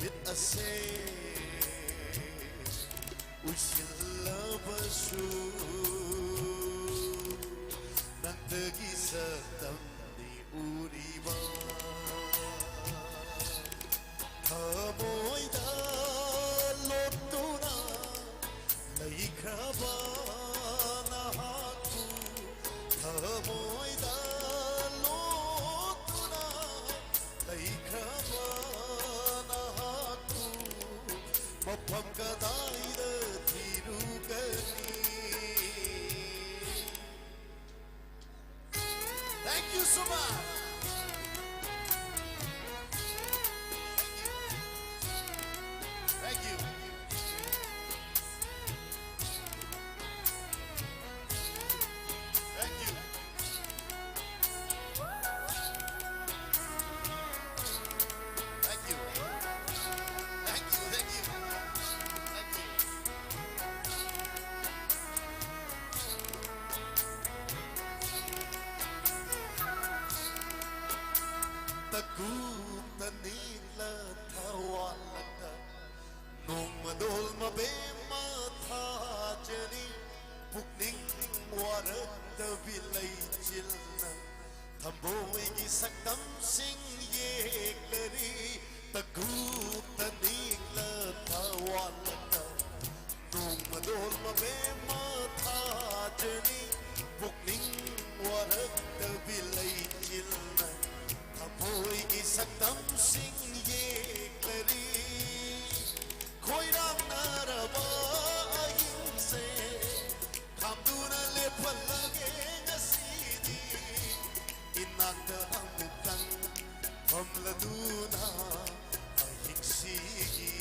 ibit ase usilabashu nagdagi sa tamni uriba kamoyda lotuna laikraba nahaku kamoyda lotuna laikraba nahaku mafam kadaida thirugani. Thank you so much. Thank you. Thank you. Thank you. Thank you. Thank you. Thank you. Tagut tanila thawalata nomadol mabema thajani pukning warak dabilay chilna thamboy gi saktam sing yeklari tagut tanila thawalata nomadol mabema thajani pukning warak dabilay chilna thamboy gi saktam sing yeklari khoirang naraba ayingse thamduna lepalage ngasidi inakta amukang pamladuna ayingsigi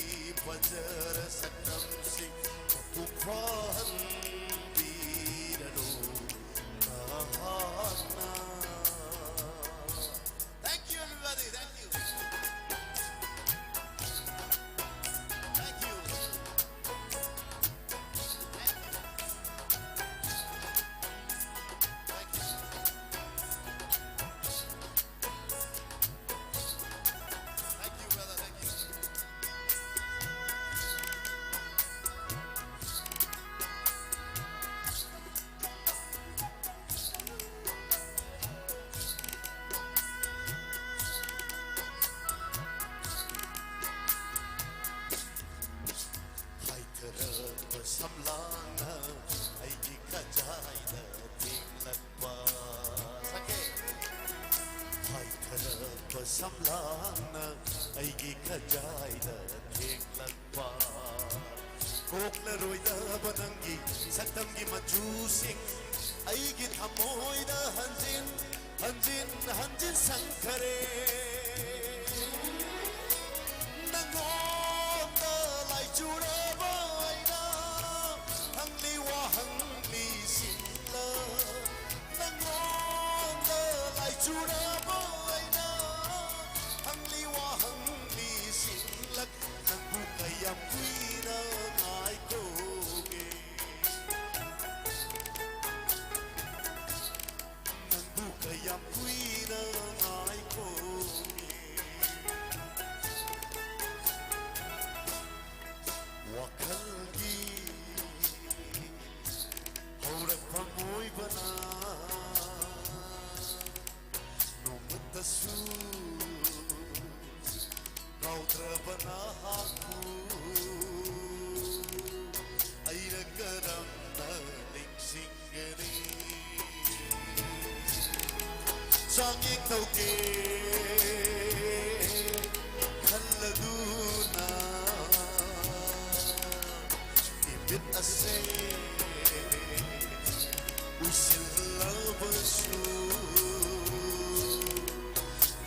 pajar saktam sing kapukhan birano nahana. Thank you everybody, thank you. Thank you. Thank you. Thank you, brother, thank you. Haikaraba samlana aigi kajayda tinglakpa sake haikaraba samlana aigi kajayda tinglakpa koklaroida banangi saktamgi majusing aigi thamoida hanjin hanjin hanjin sankare nangonda lai churaba aina hangli wa hangli sinla nangonda lai churaba aina hangli wa hangli sinla nangbu kayam kuina ngai koge nangbu kayam kuina ngai koge wakalgi haurakpa moibana nomatasu kaudrabana haku airakaramna ningsingani sangik tauke khalladuna ibit ase usilabashu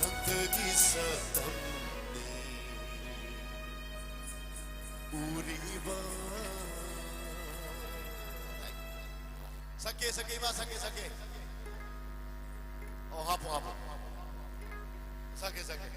nagdagi sa tamni uriba. Sake sake ba sake sake. Oh hapo hapo. Sake sake.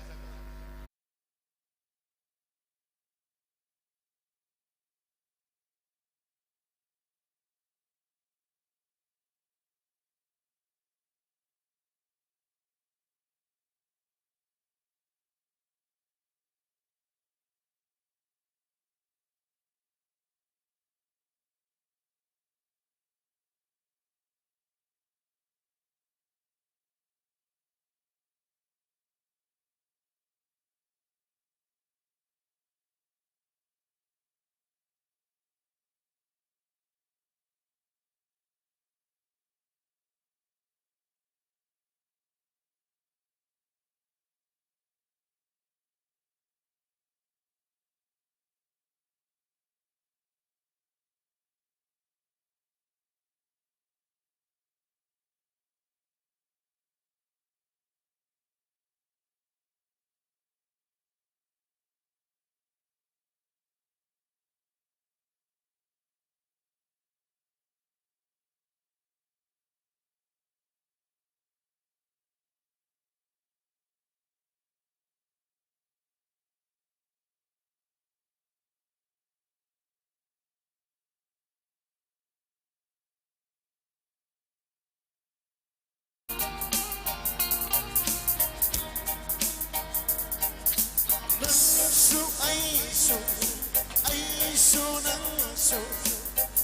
nangso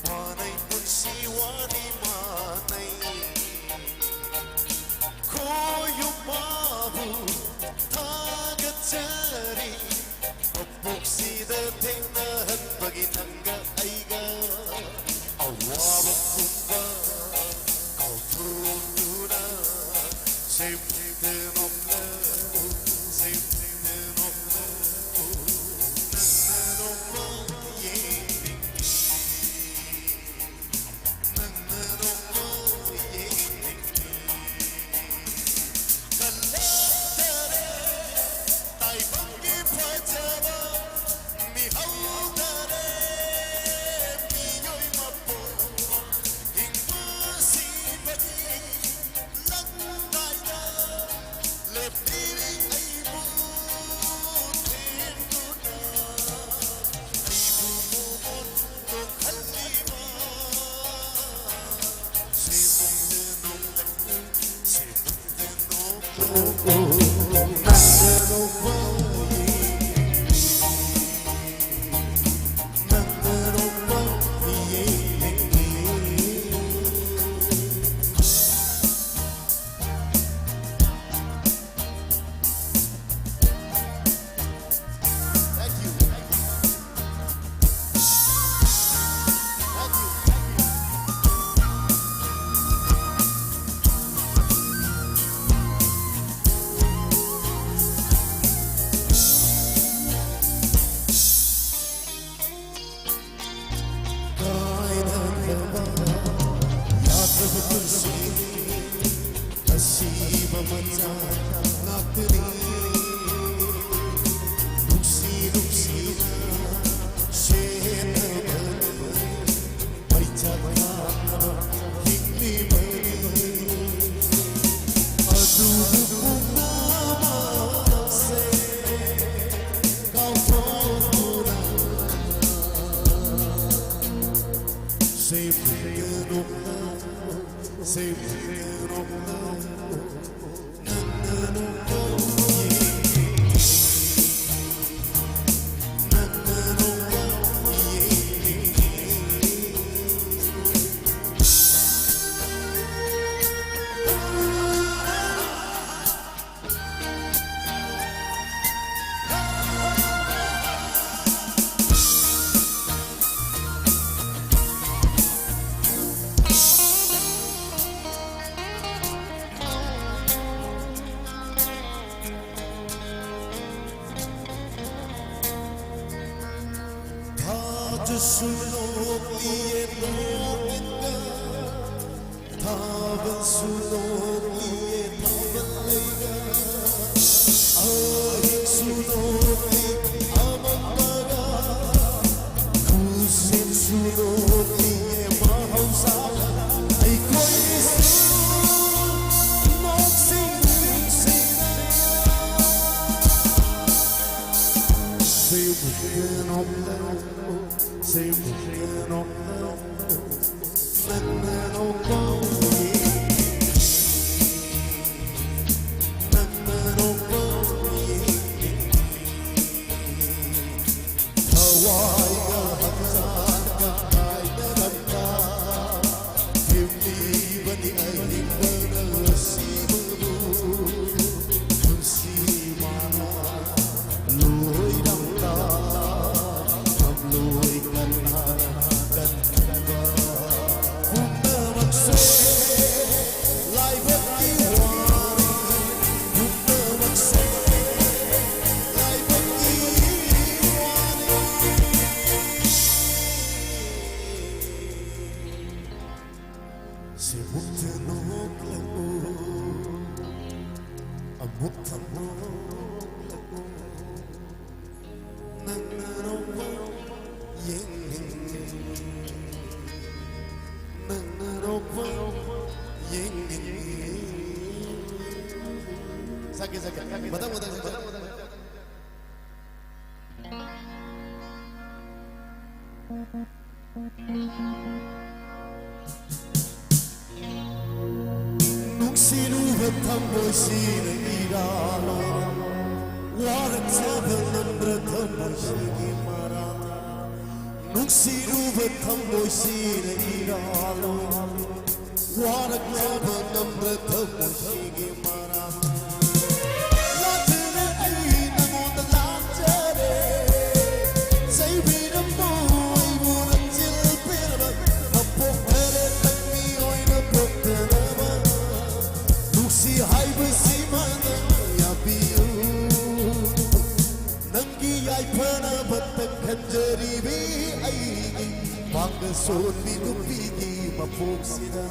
Wanay pagsiwani manay Koyo mabu Tagat jari Pagpok sidating nahan Paginangga aiga Awabang kumba Kauturuna Same of love Same of love Nang of love Sulok liye nokita Taban sulok liye taban lega Ahik sulok liye amamaga Kusin sulok liye mahausa Ay ko'y sulok sing Say bukan of love Say bukan of love Nanan of love Nanan of love Hawai ka hamsan ka ay narapta Himni ba ni ay himba na simabu Kung si mana luhoy ng ta Luhoy kan harakan ba Kung na magsay Lai ba't iwani Kung na magsay Lai ba't iwani Sibuk tinok lagu Amuk tanok lagu Nangarowa Sakit. Batang. Nung sinuhat ang boy sinag-irala warakchaba namra thamashigi mara nuksiruba thamoisira iralo warakchaba namra thamashigi mara latne ai namonda lachare saibira moi munachil pirba appo mere takmi oina poktanaba nuksi haiba simana yabiu nangi ai phana batta khanjari bi ai pang soni nupigi mapoksida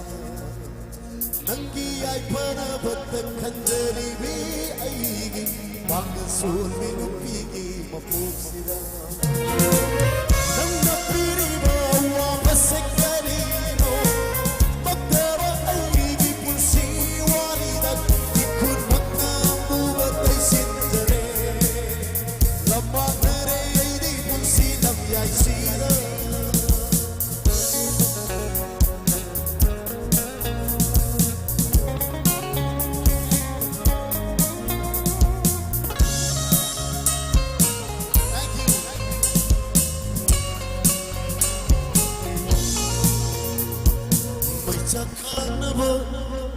nangi ai phana batta khanjari bi ai pang soni nupigi mapoksida nanna piri ba wa basekari no magdara ai gi pulsi warida ikun makna muba taisindare lama nare ai di pulsi lam yai sira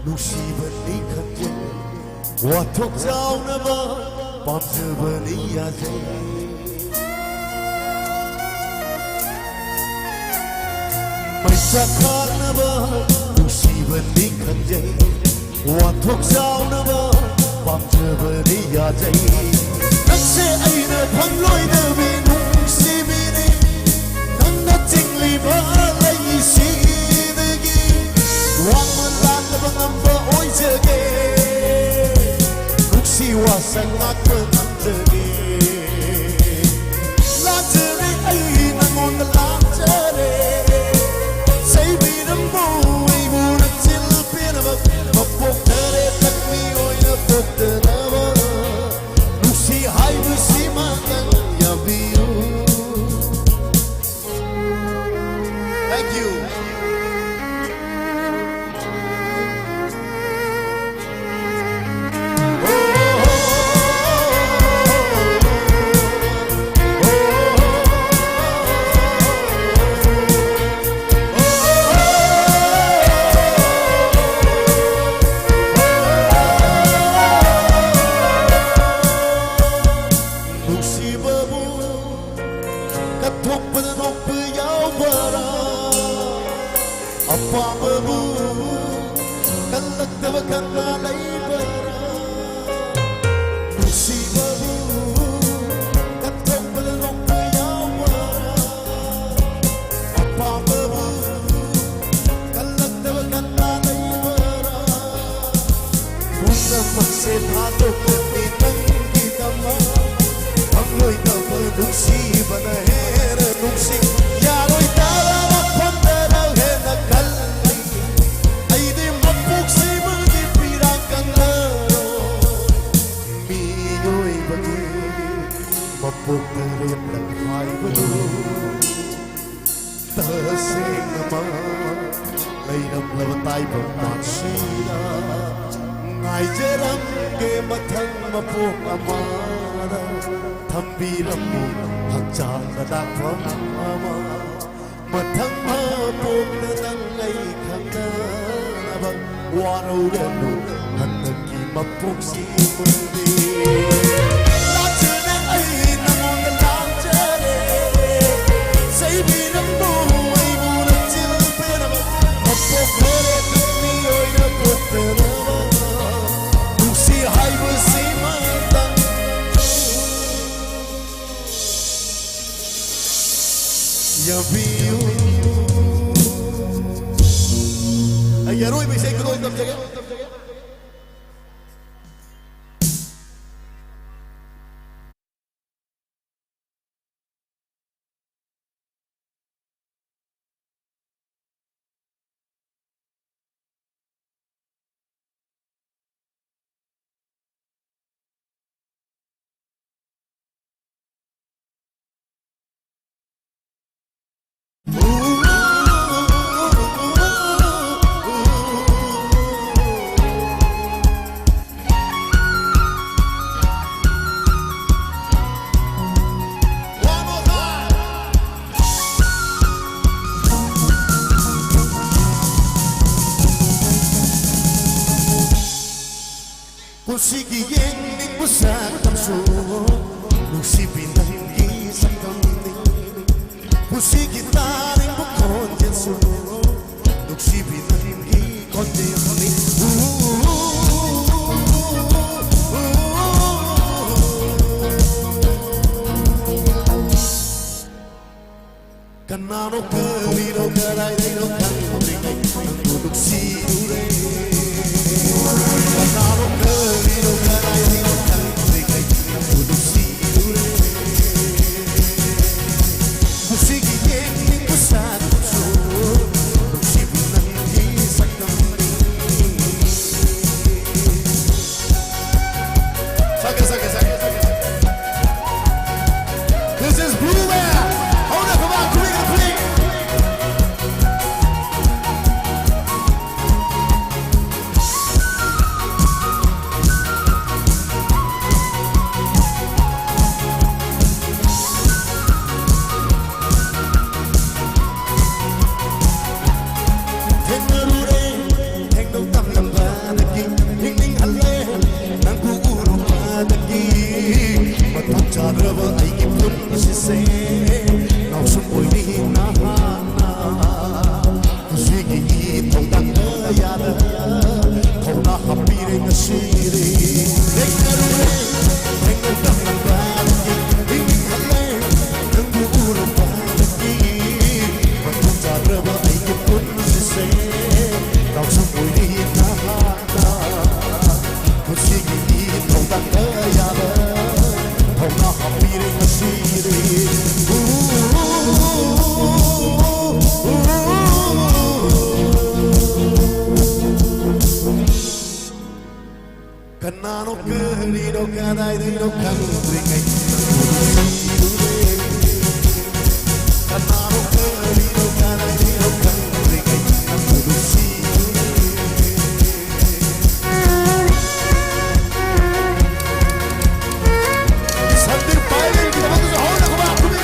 Nushibani khanje wathok jaunaba pamjabani yaje maisa khanaba nushibani khanje wathok jaunaba pamjabani yaje nakse aina phangloi da bi nushibini nanna tingli ba lai si number oizage nuksi wasangak penamjage lachare ai namon lachare saibiram moi munachil piraba mapokare takmi oina poktanaba nuksi haibu simangan yabiu. Thank you. Apababu kalagdava kanna laibara nusibabu kathoppala noppa yawara apababu kalagdava kanna laibara unnamakse bhadokkati tangi dama amloi dava nusibana hera nusi yaroi tara pandara hena kalli aide mapuksi magi pira kangaro miyoi bagi mapukare lakhai badu tasengma leiram lavatai bamansira ngai jeram ke mathang mapuk amara thambiramu hakchang da phama mathang mapukna nangai khangna warau hanaki mapuksi mundi lachare ai namon lachare saibiram moi munachil piraba mapukare takmi oina poktanaba nusi haibu simanta yabiu ayaroi bisai kudoi tab jage Musiki yening busak tamsu Nusipi nangi saktamni Musiki taring bukon jensu Nusipi nangi kontemni Kanano kaliro karai dino kanri Nuduk sidure Kanano kaliro karai dino kanri Nuduk sidure Musiki yening busak tamsu Nusipi nangi saktamni Sake This is Blue Bear. Hold up, come on, please. Kanano kaliro kadai dino kanri kai Kanano kaliro kadai dino kanri kai Sandir paile kita bagus hold up come on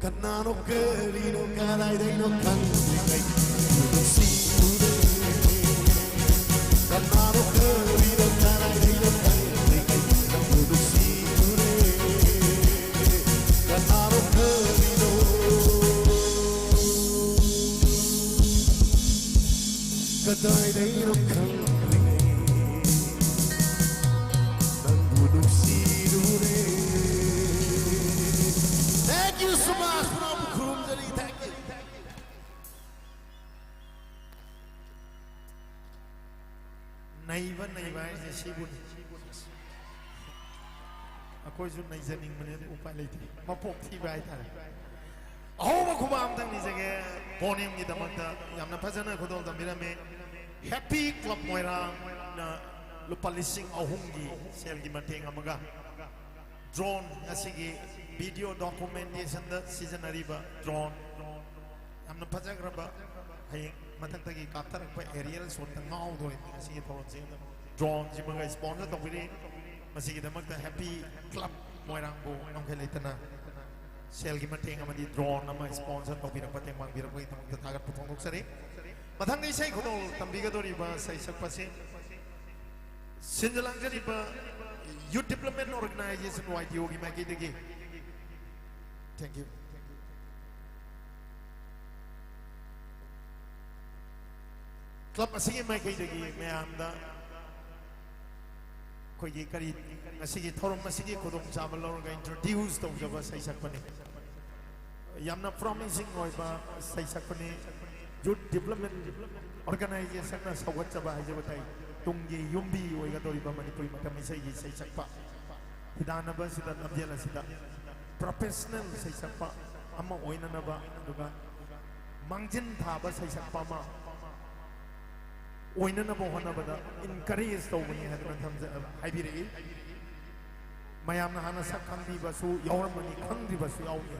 Kanano kaliro kadai dino kanri kai Kanano kaliro kadai dino kanri kai Kanano kaliro kadai dino kanri Nanduduk sidure Thank you so much from Kurumjali. Thank you. Naiva is Shibun. A question Nizaning Minute Upaliti. Mapok Tibai. Oh, Kumam is again. Ponim Gidamata, Yamapazana Kodol the Mirame. Happy Club Moira Lupalising Ahungi, Selgi Mateng Amaga. Drone, Asigi. Video documentation the season ariba drone amna pajagraba hay matantagi kaptar pa aerial shot ngau do asi thon drone jimaga sponsor to biri masigi damak happy club moirangbo nongkhaletana sel gi mateng amadi drone ama sponsor to bira pateng mang bira pai tam tagat puthong sari mathang ni sai khonol tambiga dori ba sai sakpase sinjalang jari ba youth development organization YTO gi maki degi. Thank you. Club असिगे माइकैदगी मैमदा कोई करी असिगे थोरम असिगे खुदोंग चाबा लौरगा इंट्रोड्यूस तौजबा सैसकपने यामना प्रॉमिसिंग ओइबा सैसकपने youth development organization na sawatjaba haijabtai tunggi yumbi oigadoriba manipuri matam isai saisakpa hidanaba sida nabjala sida professional saisakpa ama oinanaba aduga mangjin thaba saisakpa ma oinanaba honabada encourage tawbani hadana thamja haibiri mayamna hana sakhandi basu yawramani khangdi basu yawni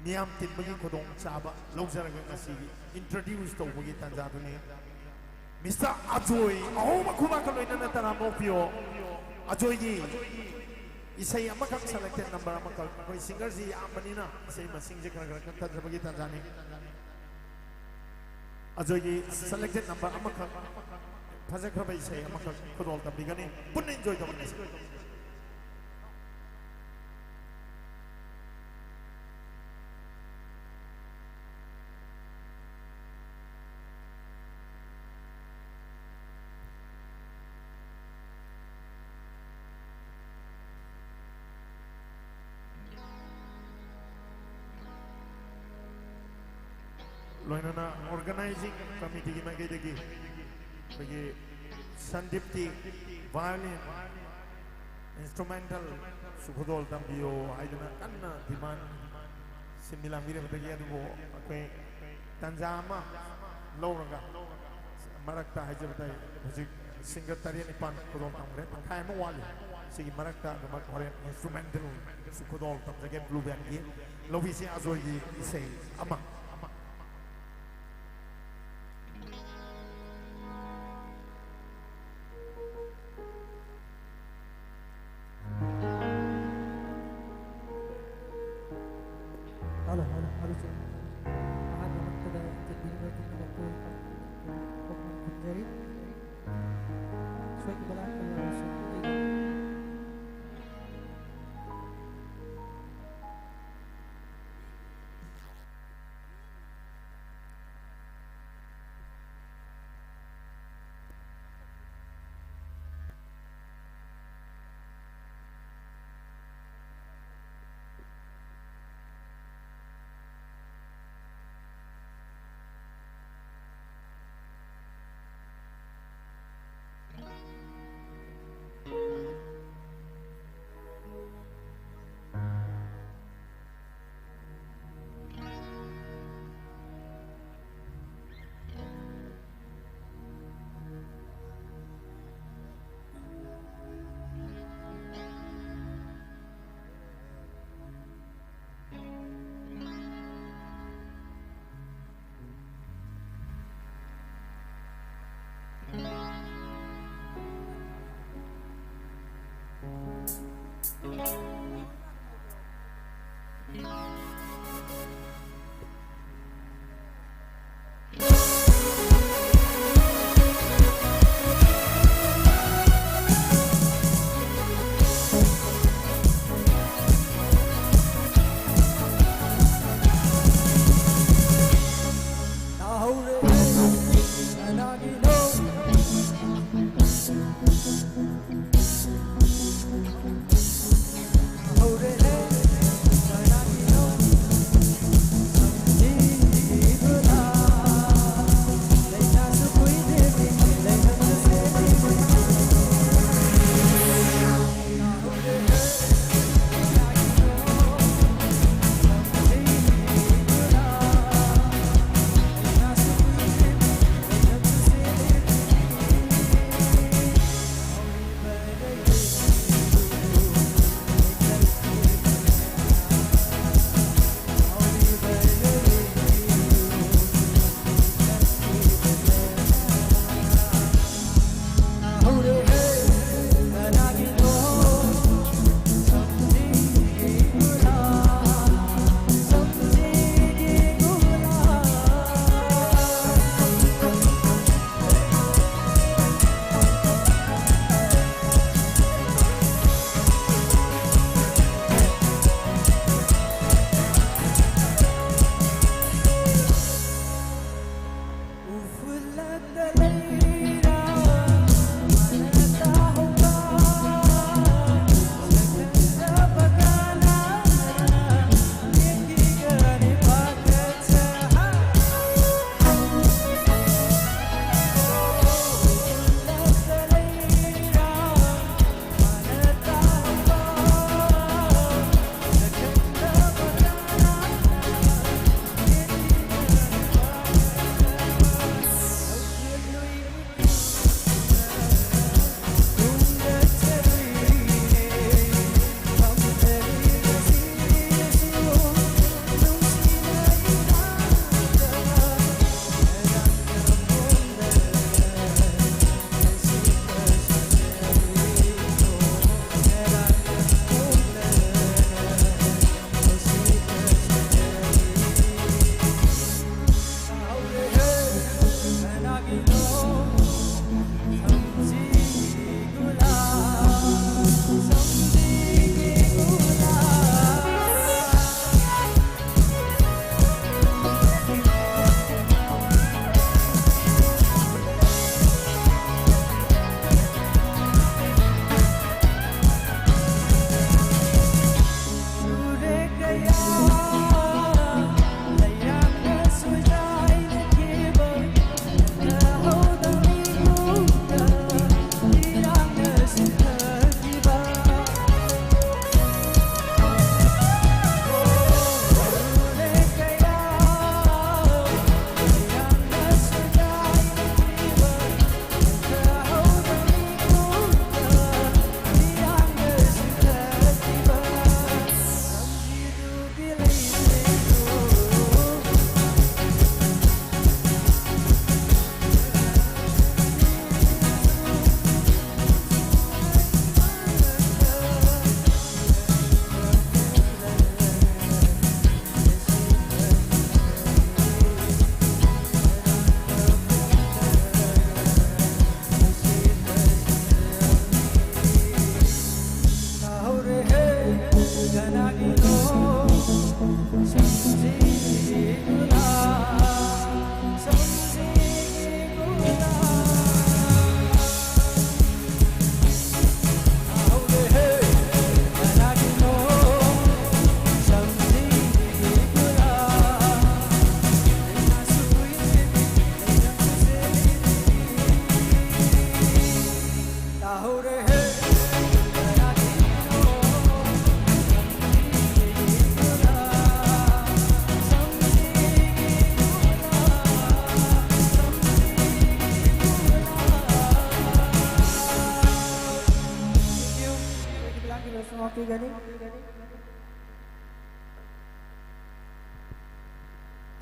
Niam tin bagi kodong chaba lojara ga sigi introduce to bagi tanja dune Mr. Ajoy aho makuma ka loina na taramo pio Ajoy gi isai amakak selected number amakak koi singer ji amani na isai masing je kara kara tanja bagi tanja ni Ajoy gi selected number amakak phaja khaba isai amakak kodol ta bigani pun enjoy ta bani Loinana organizing committee ki magi degi bagi Sandipti violin instrumental sukhodol tambio aidana kanna diman similang mire bagi adu akoi tanjama loraga marakta hajabatai hujik singer tarian ipan kodol tamre khai mo wali sigi marakta gamak hore instrumental sukhodol tamjage blue band gi lovisi azoi gi isei ama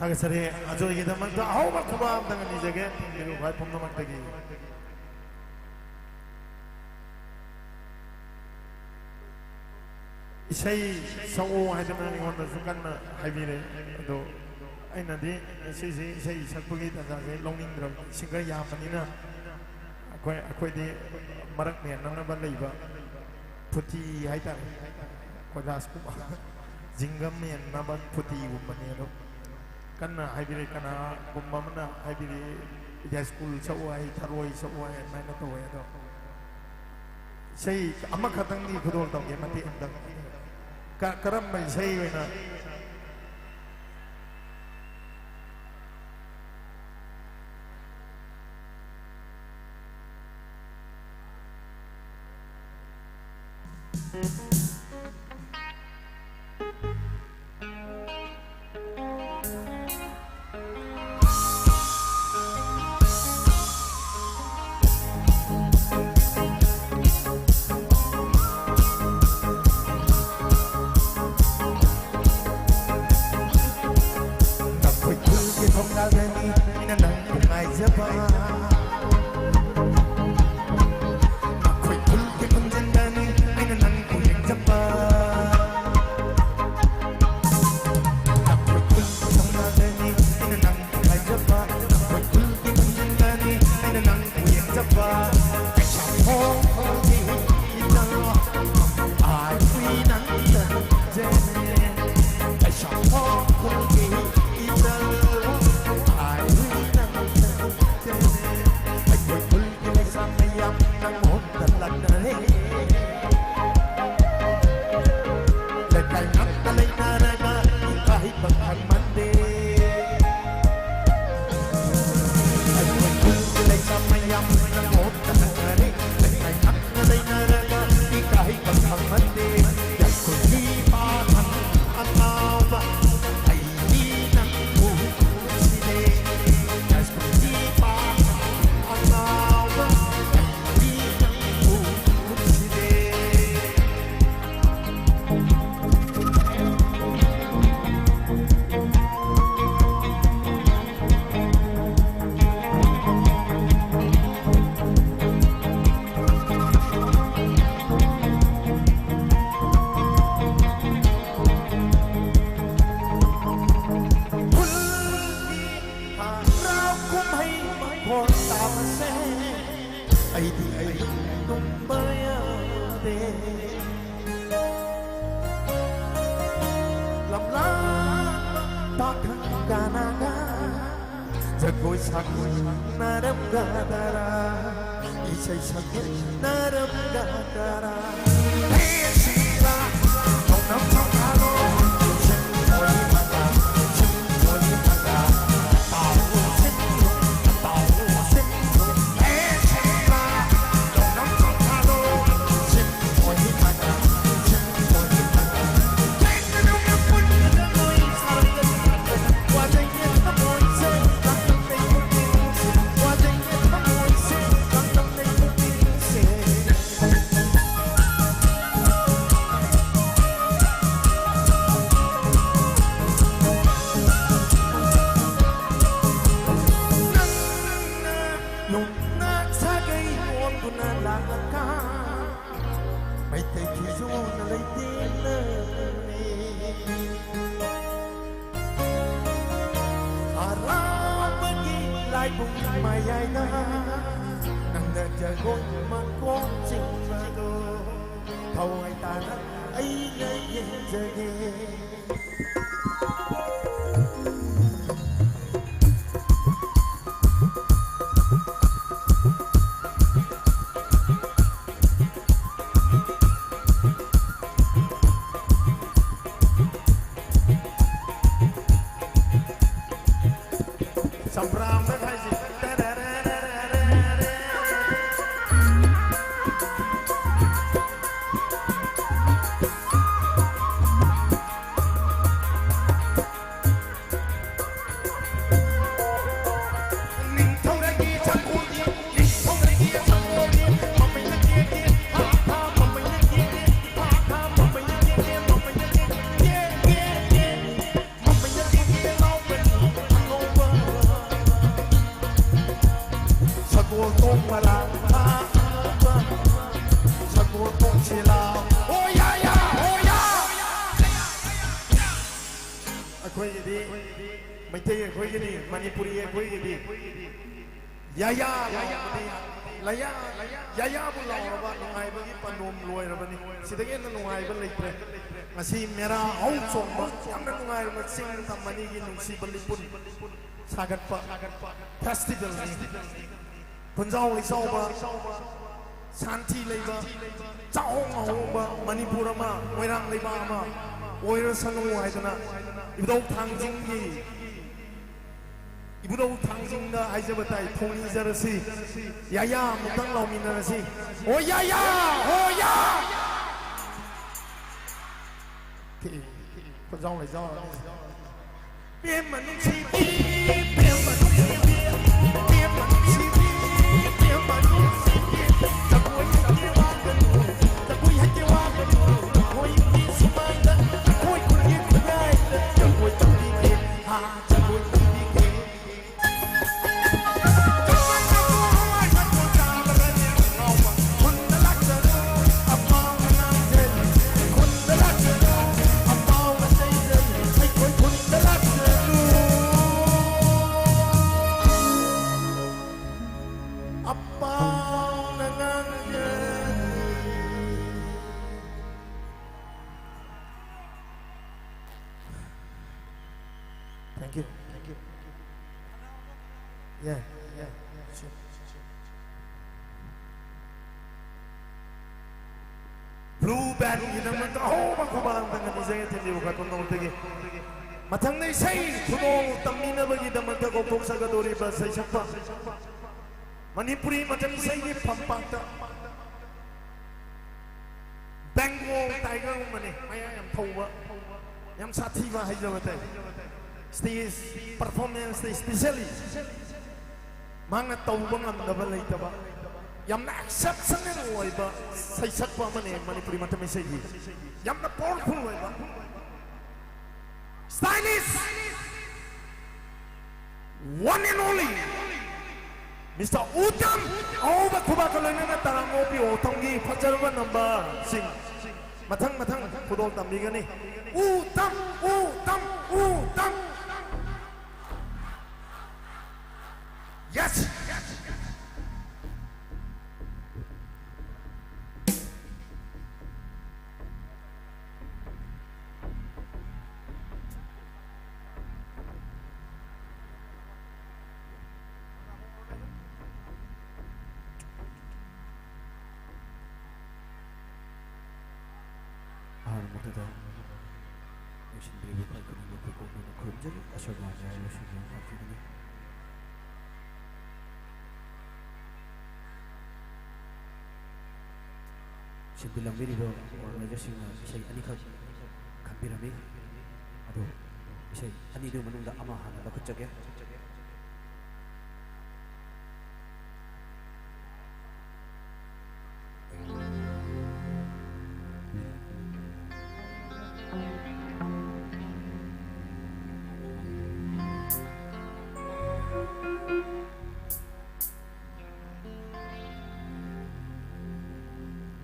다그서리 아주 이기다만 더 아우마 고마움 당한 이제게 그리고 발품 넘어뜨기 이세이 성우 하자면 이거는 순간 하비네 또 아이나디 이세이 이세이 sakpugi 다자게 롱닝드럼 싱거 야만이나 아코이디 마락네 남나바 레이바 푸티 하이타 코다스쿠마 징감메 나바 푸티 우마네로 karena haibiri karena bumamna haibiri ya school sawai tharoi sawai mana to ya to sei amma khatang ni khudol tong ge mati andang karam mai sei wena se ai di ai non bayade lam la ta thang kanaga jagoi sakoi naram gadara isai sakoi naram gadara hey shira nam nam halo Masih merah hausong yang nungai masing tamani ginung si belipun sagat pa festival ni punjau isau ba santi leiba chao ngau ba manipur ma moirang leiba ma oira sanu haidana ibudau thangjing gi ibudau thangjing da aijabatai thoni jarasi yaya mutang lauminarasi o yaya o ya con rau này do biếm mà nung chi biếm mà nung chi biếm mà nung chi biếm mà nung chi ta cuối kia hoa gần ta cuối hai kia hoa gần cuối kia si mai ta cuối cuối kia cuối ngay ta cuối tâm đi kia ha ta cuối tâm đi kia Blue band ini nama tahu bang kubalang dengan isaya tadi bukan tentang tadi. Matang ni saya kuno tamina bagi dalam tak kopok sagadori bahasa siapa. Manipuri matang saya ni pampata. Bengal tiger mana? Maya yang tahu yang sativa aja betul. Stage performance specially. Mana tahu bang am double lagi tak? Yang nak exceptional loy ba, saya sakwa mana Manipuri macam ni saya. Yang nak powerful loy ba, stylish, one and only, Mr. Uttam. Oh, bakuba kalau ni nak tarang ngopi otong ni pacar ba number sing. Matang kudol tambi kan ni. Uttam. Yes. 하나보다 당신들이 못할 그런 높이 꼽는 그림자를 아셔가지 알려주는 하필이니 신빌랑비리로 organization나 isay anikak kanbirami ado isay anido manungda ama hana bakutjage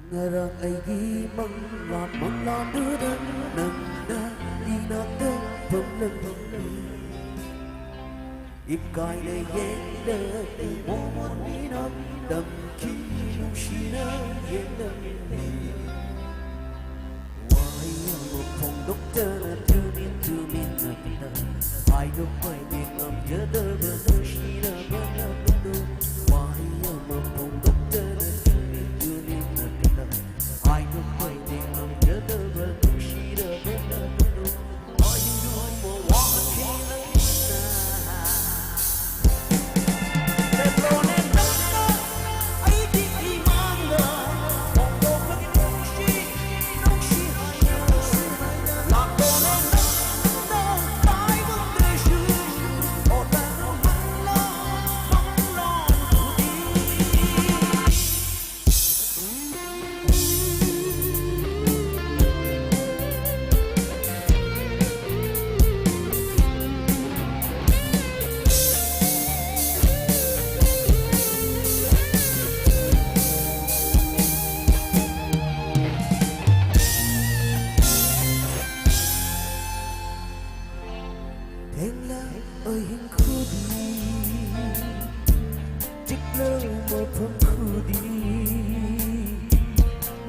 Ngarang ay di manglan dudan nang na di natin pamlalang Ika'y nayenda di mo maninap damkin sina yenda Why ang pong doktor na tunin na kita Ay gapay di ngam yada na sina banapendo Why ang pong doktor na tunin na kita Ay gapay di ngam yada na sina banapendo Ay doon mo wakin na ơi hình khu đi chiếc lơ một phần khu đi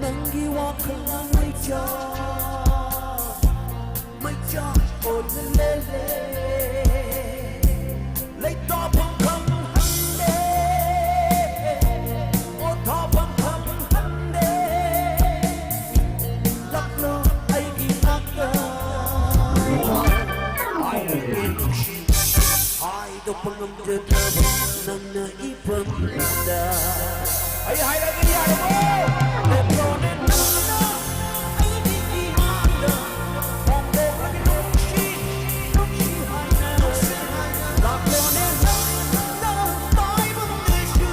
nắng ghi hoa không nắng mây cho ồn lên lấy to bằng không hắn đê ô to bằng không hắn đê lắc lơ ai ghi ác cơ Ito pangam ng naipaganda Ay lagi niya mo! Lebronin na ay di ihanda Pongo lagi nung si hana Lebronin na tayo magdesyo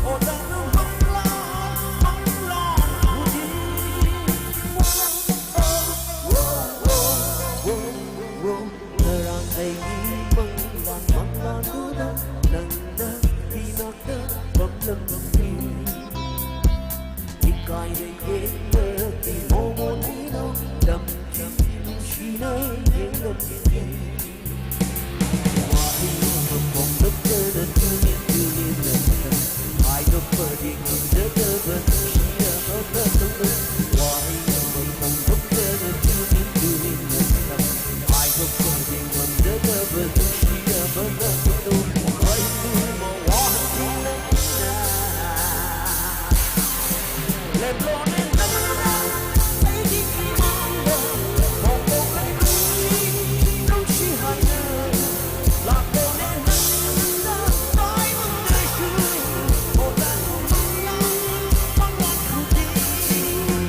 O tanong hanglan hudi Narang ay manglan dudan nang na hinakda pamlamlampi Ika'y nayenda di mo monino damkin sinay yengampi Wahai mapong dokter na tunin na ay kapadig ang dadaban siya matatangan Wahai mapong dokter na tunin na ay kapadig ang dadaban siya matatangan Ay tumawahan na Lebronin na ay di imanda Pongo kay nung si hana Lebronin na tayo magdesyo O tanong hanglan hudi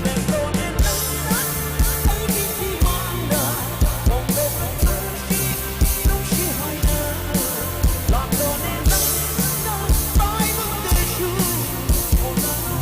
Lebronin na ay di imanda Pongo kay nung si hana Lebronin na tayo magdesyo O tanong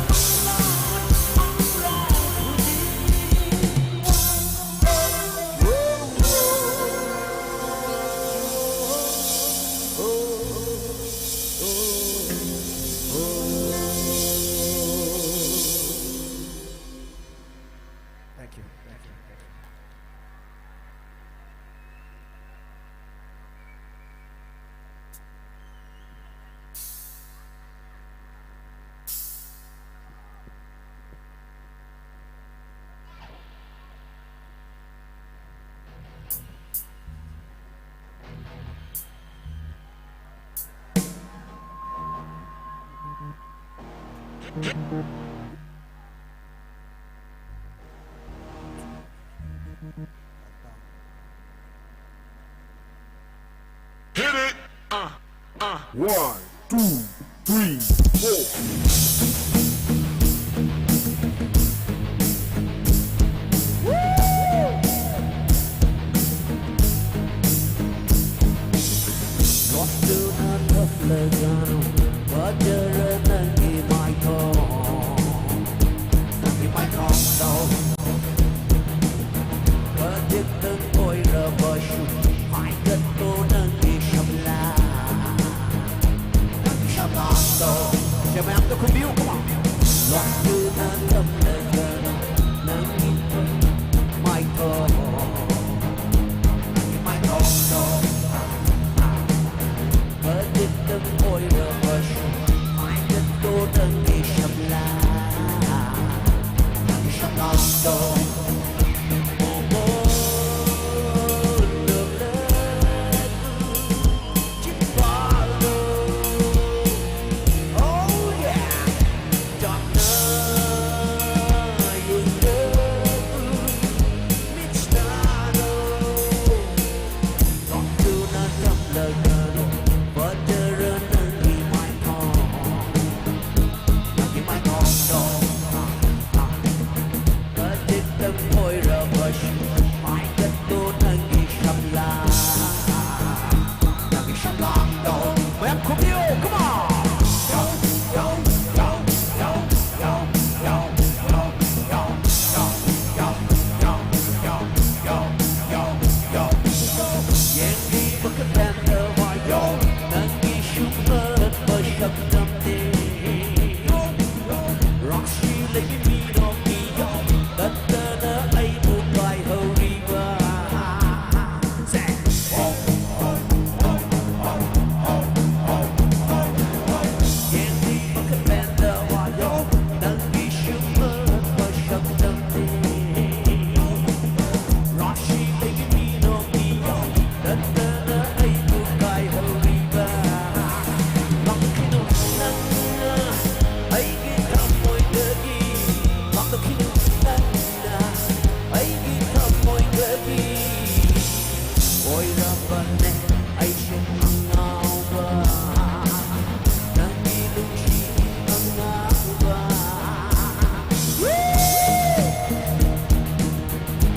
Thank you. One, two, three, four. Waktu natap legano Wajar nanti mai thong Nanti mai thong đâu Wajar từng ôi rơ bờ sụp Hai cất tô nanti sầm la Nanti sầm la đâu Siapa yang tukang biu, come on Waktu natap legano Nanti mai thong Nanti mai thong đâu Từng ôi rơ bờ sụp Hai cất tô nanti sầm la Nanti sầm la đâu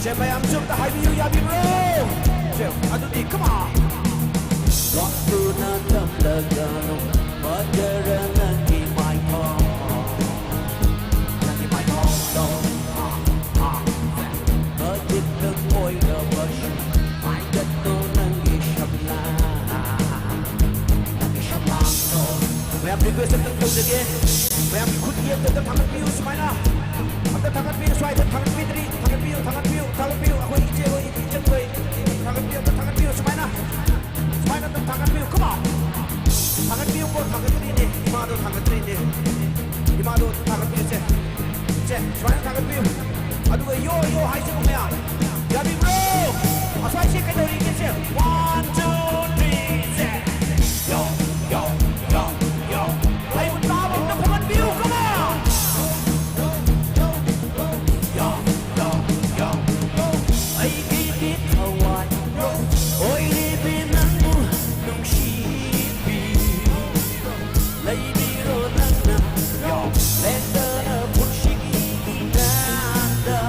Siapa yang zoom tak happy you ya bro? Aduh ni, come on. Waktu natap legano Wajar nanti mai thong Nanti mai thong đâu Wajar từng ôi rơ bờ sụp Hai cất tô nanti sầm la Nanti sầm la đâu Bayang request tentang kau lagi Bayang ikut dia tentang tangan piu semuanya Ada tangan piu suai dan tangan pitri Tangan piu aku ije gue tangan piu semuanya tentang tangan piu, come on tangan piu pun tangan piu ini lima do tangan piu semuanya tangan piu aduh yo hai sih kau ya jadi bro asal sih kau dari ini 1, 2, 3 yo hai utama untuk tangan piu, come on ai gigit hawan oi binangmu nung shibi lady ronana lenda pushigi nanda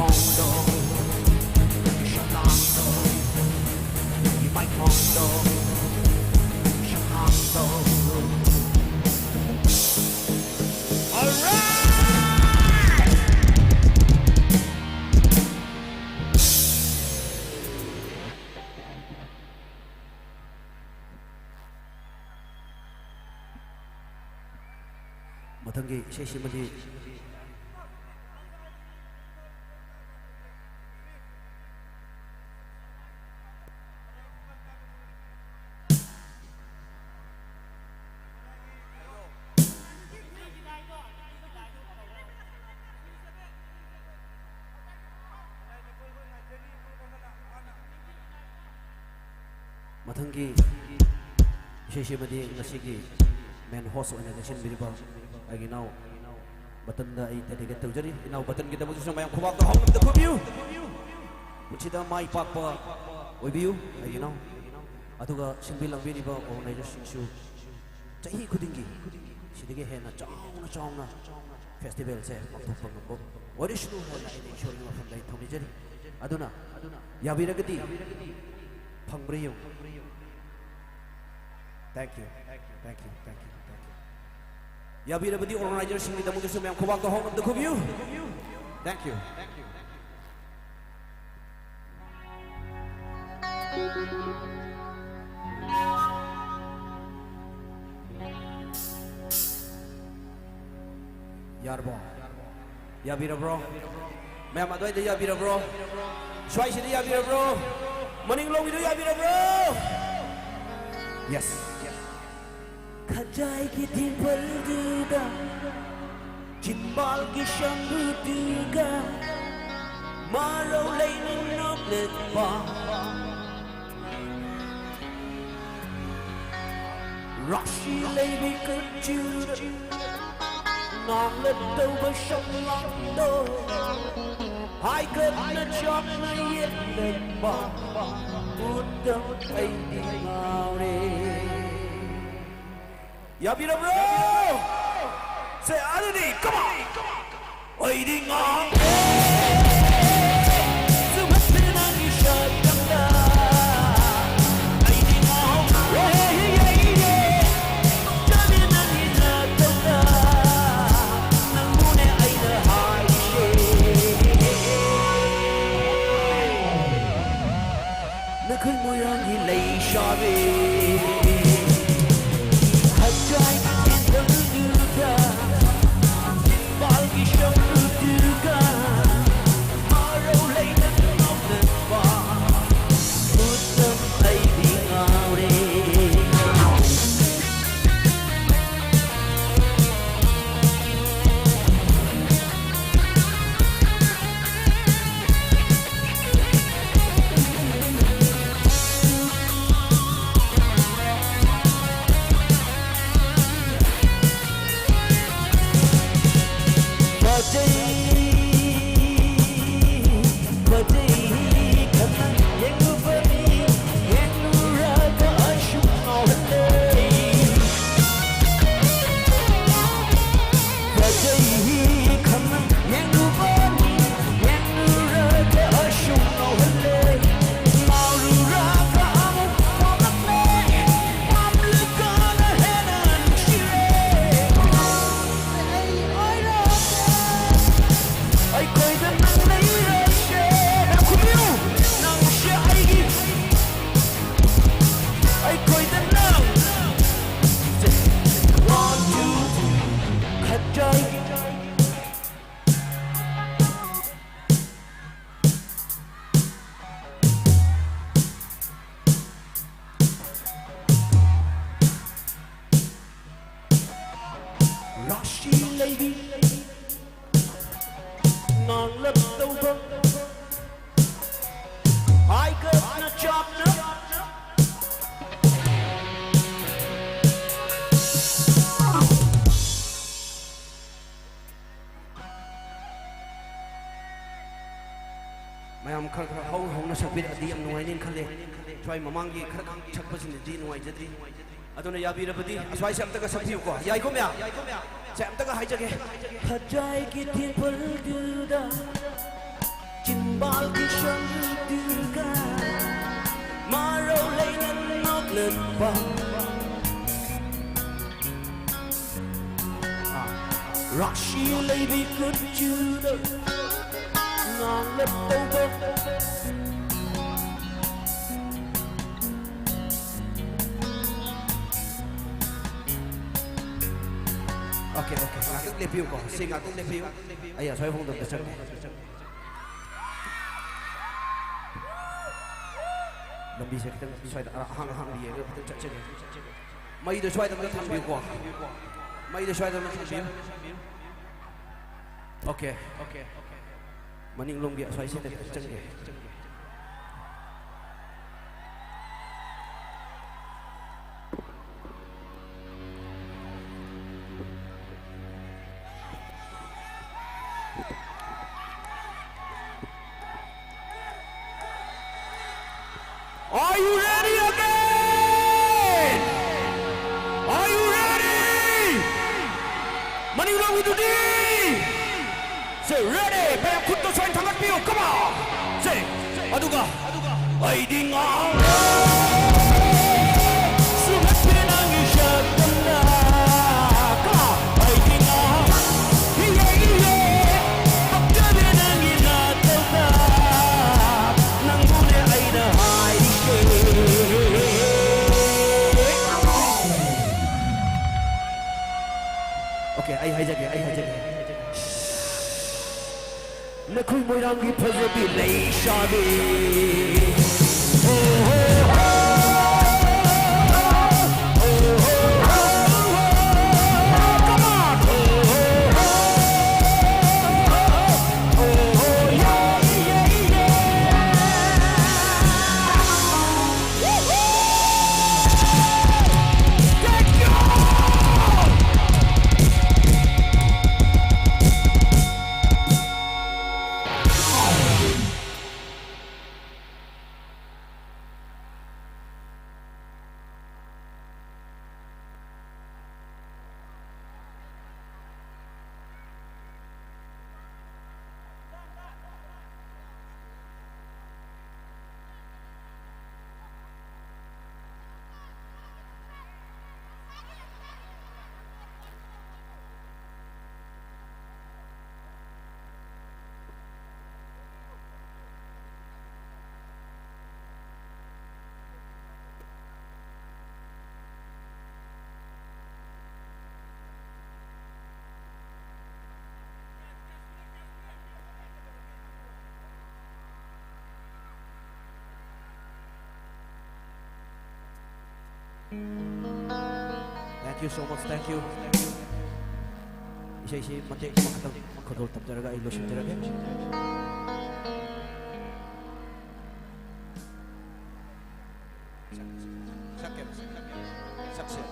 Mondo, Shanando, you might Mondo, Shanando. Alright! 마당기 세시머니 마당기 세시머니 ngasi기 main host on the shin biriba agi now button da ai dedicate to jari now button kita musu sama yang khubak da hong da khubiu muchida mai pak pa oibiu agi now aduga shin bilang biriba organization shu chahi khudingi sidige hena chauna festival se makthop pangbo orishnu hena ini shori ma pham dai thomi jari aduna yabiragati phangbriyu thank you Yabirabadi organizer sing kita mungkin semua yang kubang ke hong of the kubiu. Thank you. Yarbo. Yabira bro. Ma'am adoy de Yabira bro. Swai si de Yabira bro. Maning long itu Yabira bro. Yes. Kajai ki timbal duga, jimbal ki shambu duga, maro lain noklet pa. Rashi lady kajura, noklet do ba sham do. I could not chop na yet let pa, udam ay di maure. Yabira bro! Say Adoni, come on! Waiting on! Sumatin ang isyaganda Waiting on! Jamin ang inaganda Nang muna ay nahaishe Nakul mo yung hilay shabi mayam khar khar hau hau na sakbir adi am nuai nin khale choi mamangi khar chakpa sin di nuai jadri aduna yabira badi aswai sam ta ka sakhiu ko yai ko mya sam ta ka hai jage khajai ki tin pul du da 정들가 마로레는 먹는 밤 Roxy lady could you the non left over Okay, ngã tức liệp view của xin ngã tức liệp view ấy à xoay phong được chân làm gì sẽ xoay hàng gì nữa chân chân mày được xoay tao nó thằng view của mày được xoay tao nó thằng view Okay. Maning long dia xoay xin được chân kìa Are you ready again? Are you ready? Maning long itu di. Say ready. Bayang kunto xoay thang at piu. Come on. Say. Aduga. Ay di nga. Sumat pinangisya ko na. Come on. Ay di nga. Iye. Pagkabi nang inataw. Nang muli ay nahay. Okay, ay hijack. Na khui moi rang gi phase bi lei sha bi Thank you so much, thank you. Isa-isa mati makadol tap talaga ay lotion talaga. Sakit.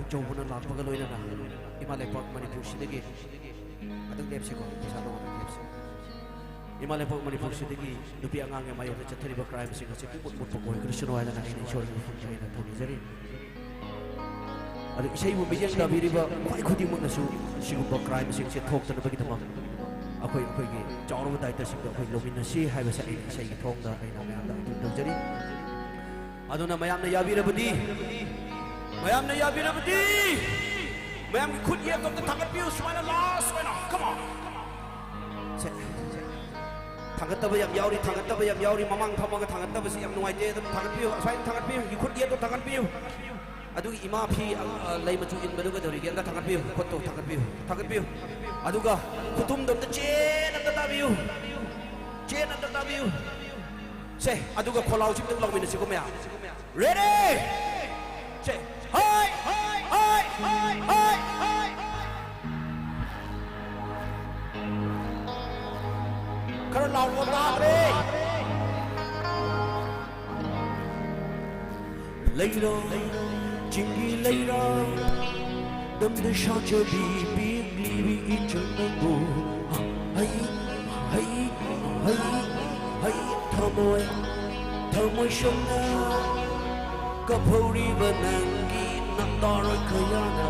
Jauh mana lah pagaloy na na Himalay Park Manipur sidigi atang depsi ko sa do depsi Himalay Park Manipur sidigi dupi ang ang mayo sa terrible crime sing kasi put po Christian wala na ni short mo fun na to ni jari adu isay mo bigyan da biri ba kai khudi mo na su siguro crime sing si thok na bagi tamang akoy gi chawro mo daita sing akoy lomin na si hay ba sa isay gi thok da ay na mayam da to jari adu na mayam na yabira budi Mayam na yabi na budi. Mayam ki khud yeb tok thangat piu smile last way now. Come on. Thangat ta bayam yauri mamang thamang ka thangat ta basi yam nuai te thangat piu smile thangat piu ki khud yeb tok thangat piu. Adu ki ima phi lei machu in badu ka dori gen ka thangat piu khud tok thangat piu. Adu ka khutum dom ta chen ta piu. Chen ta piu. Se adu ka kholau chim tung long min si ko mya. Ready? Se Hi! Hi! khara lao lo ta tre lấy đó chính đi lấy đó đâm đến sao cho đi biết đi ít chân nâng bù hay hay hay hay thơ môi sông na có phô đi bên nàng ghi nằm to rồi khơi na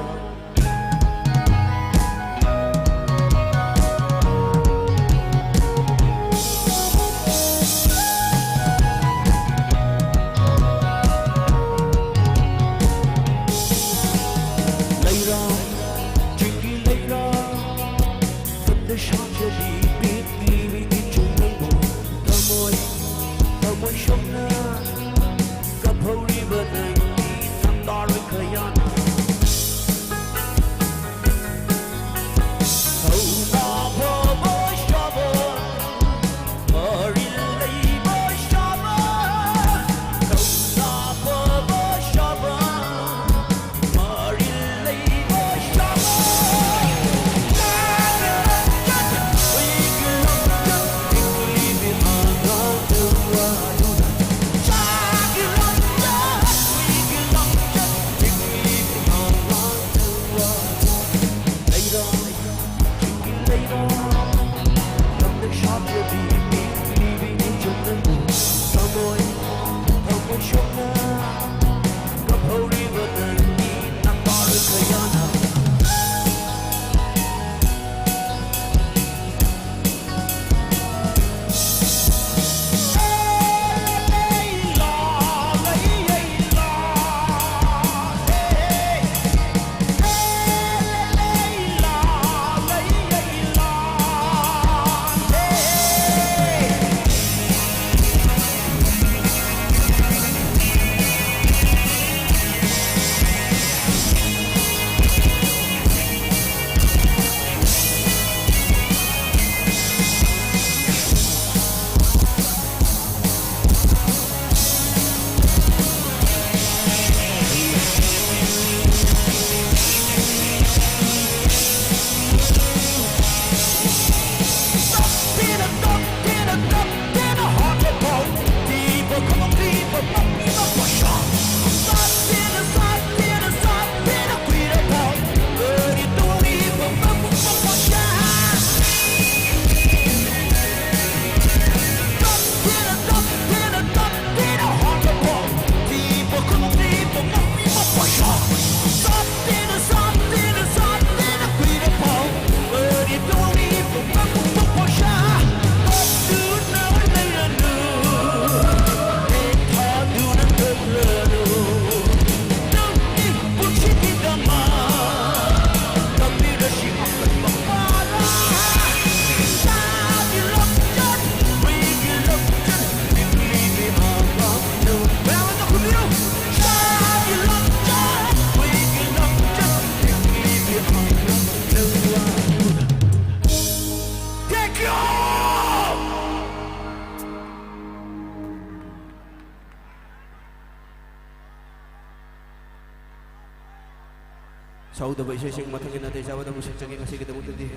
Sau đó vậy sẽ mà thằng kia natin sa wala mo siya kasi kita mo tadi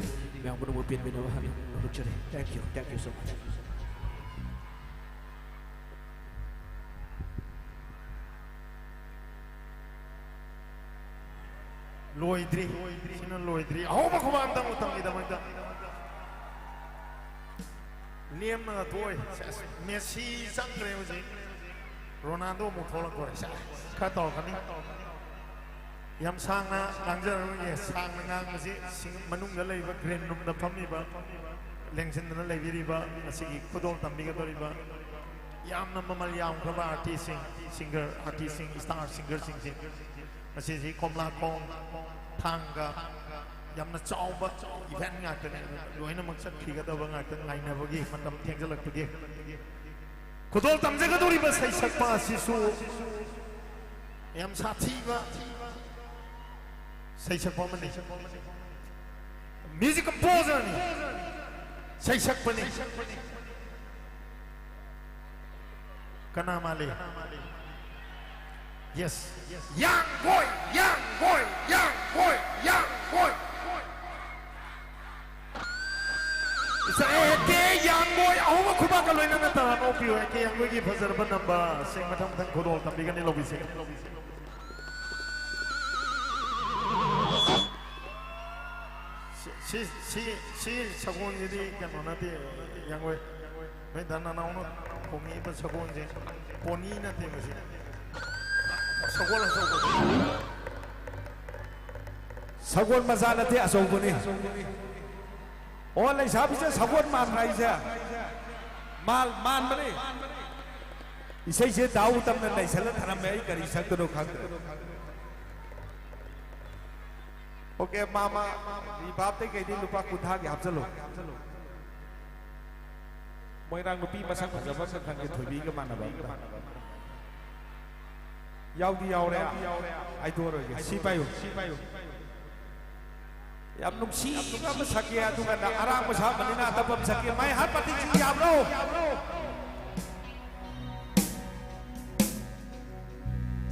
yang pun mo pin binawahan nurut cari. Thank you so much. Loidri, sino Loidri? Ako ba kumandang utang kita magda? Liam na toy, Messi sangre mo si Ronaldo mo tholang ko siya. Katol kani. Yam sang na langjar ye sang na ngang si manung na lay ba green room na pami ba lengsin na lay biri ba asigi kudol tambi ka dori ba yam na mamal yam ka ba artist singer star singer sing asigi komla kong thanga yam na chaw ba event ngak ta loi na maksad khi ka da ba ngak ta ngai na ba gi matam theng jalak tu gi kudol tamje ka dori ba sai sak pa si su yam sathi ba say sak pa man ni music composer ni say sak pa ni kana mali yes young boy it's a young boy ꯑꯍꯣꯡꯕ ꯈꯨꯕꯥꯛꯀ ꯂꯣꯏꯅꯅ ꯇꯔꯥ ꯅꯣꯛꯄꯤꯌꯨ ꯑꯩꯈꯣꯏ ꯑꯩꯈꯣꯏꯒꯤ ꯐꯖꯔꯕ ꯅꯝꯕ ꯁꯤꯡ ꯃꯊꯪ ꯃꯊꯪ ꯈꯨꯗꯣꯜ ꯇꯝꯕꯤꯒꯅꯤ ꯂꯧꯕꯤꯁꯤꯡ ꯁꯤ ꯁꯒꯣꯜꯁꯤꯗꯤ ꯀꯩꯅꯣ ꯅꯠꯇꯦ ꯌꯥꯡꯒꯣꯏ ꯅꯣꯏ ꯙꯅꯅꯥꯎꯅ ꯈꯣꯡꯉꯤꯕ ꯁꯒꯣꯜꯁꯦ ꯄꯣꯅꯤ ꯅꯠꯇꯦ ꯃꯁꯤ ꯁꯒꯣꯜ ꯑꯆꯧꯕ ꯁꯒꯣꯜ ꯃꯆꯥ ꯅꯠꯇꯦ ꯑꯆꯧꯕꯅꯤ ꯑꯣ ꯂꯩꯁꯥꯕꯤꯁꯦ ꯁꯒꯣꯜ ꯃꯥꯟꯕ꯭ꯔꯥ ꯑꯩꯁꯦ ꯃꯥꯟꯕꯅꯤ ꯏꯁꯩꯁꯦ ꯗꯥꯎ ꯇꯝꯅ ꯅꯩꯁꯜꯂ ꯊꯔꯝꯃꯦ ꯑꯩ ꯀꯔꯤ ꯁꯛꯇꯅꯣ ꯈꯪꯗ꯭ꯔꯦ ओके मामा रिबाब कई लुपा कुंथा की हापचलो मोइरांग नुपी मसक फजब खन के थोबी के मानब याउदी याउरे आई दोरो जे सिपायो याम नुसी का मसके अदुगा ना अरांग मसा मनिना तबम सके मै हर पति जी याबरो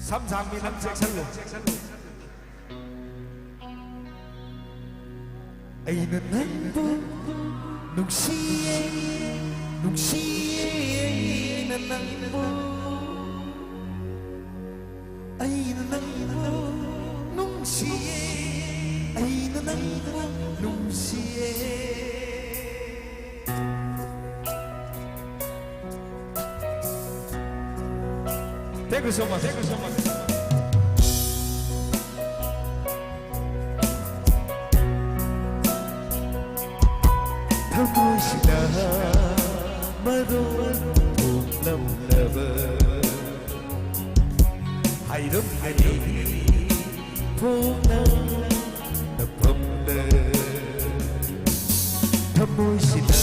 समझांग मी नंग section low Aina nangbo nungsiye na nangbo Aina nangbo nungsiye Aina nangbo nungsiye Thank you so much. Thank you so much. Thamoisina maron thuklam lava Hairam gani phona napamna Thamoisina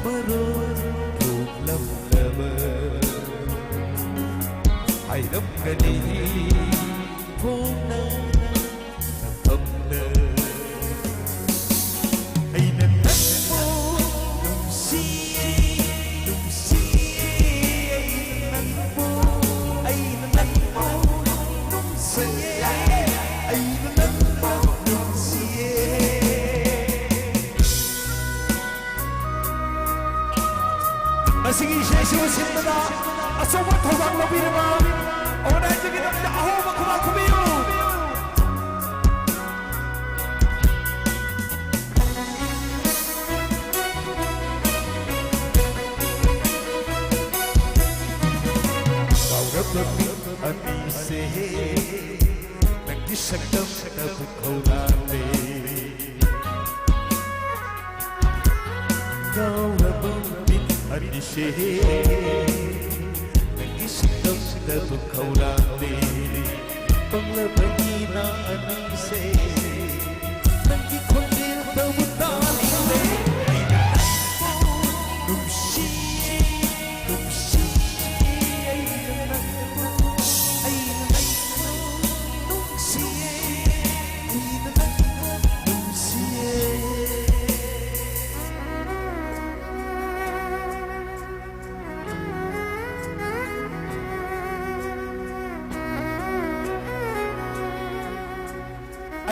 maron thuklam lava Hairam gani phona napamna Masigi Shesu Simba, a so what to run the Birma, or I to get up the home of Kumakumiu. Anise, Nakishakam Kaulande, Gaurabam Anise, Nakishakam Kaulande, Panglabina Anise, Nakikondil Bawutani, Numshi, Numshi.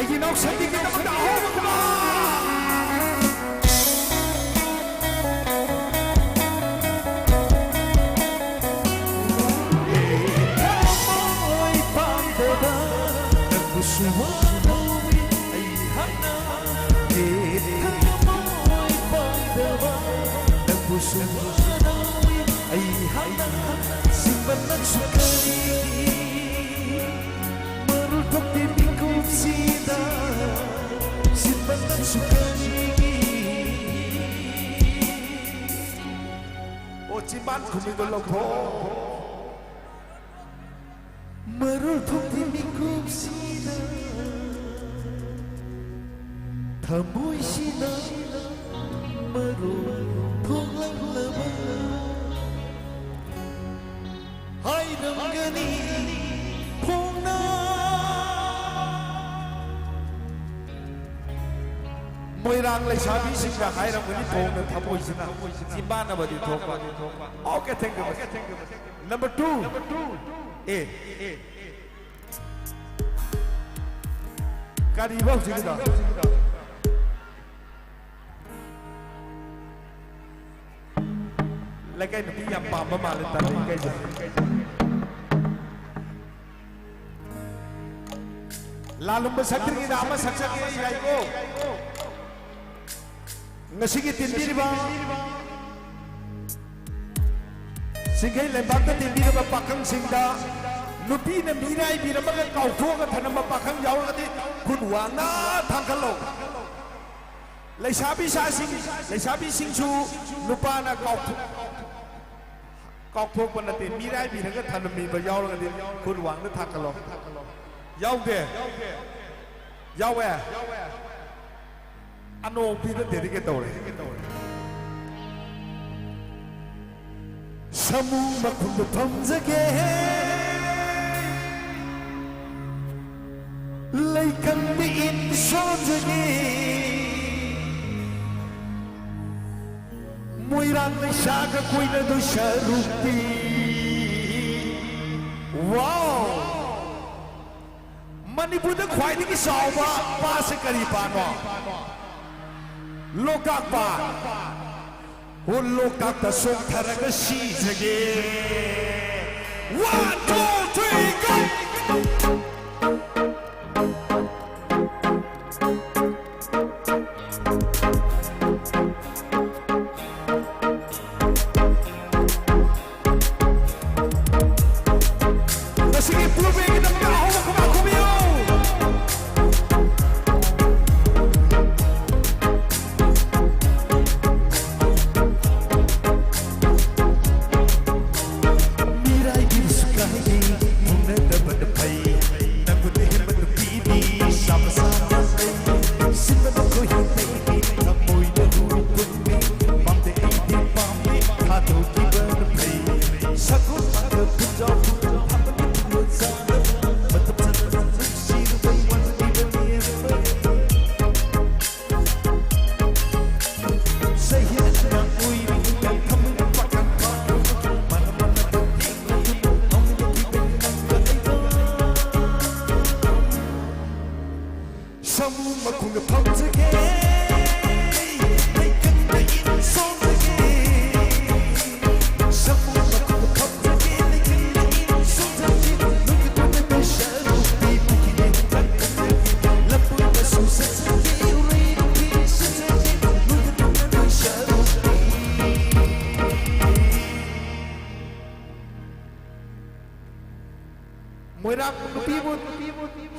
You know something about the home of Ojiman kumigo loko Marul pukti mikup sina Thamoy sina Marul puklang laba Hai ramgani Pungna Moirang lai sabi singa kairam gani thong na thamoi sina Simba na badi thokpa Okay, thank you. Number 2 A Karibau sigida และใกล้หนุ่มพี่ยำปามมาเลยตอนนี้ใกล้จะlalu mesakir kita ama saksakir yaiko ngasigi tindiriba singai lembak tindiriba pakang singda nupi na mirai birama ka kautho ka thanama pakang yaurati kunwana thangkalo leisabi singsu nupa na kautho panate mirai birama thanami ba yaurati kunwana thangkalo Yaude, Yawe, ano pita dedicatore. Samu makundu pamzage, laikan di insozage, muirang shaga kuina do sharuti. Wow. Manipur khwai ni sawa pa se kari pa no lokak pa ho lokak ta sok tharaga si jage 1 2 3 go Moirang nupi bu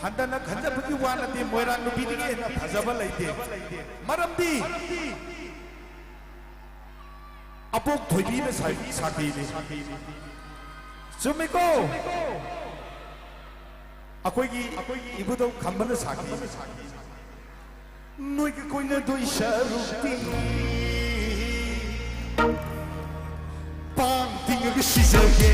handana khanja bagi wana ti moirang nupi digi na thajaba laite maramdi apok thoibi na saki ni sumiko akoi gi ibudo khambana saki noi ki koi na doi sharuti pang tinga gi sisage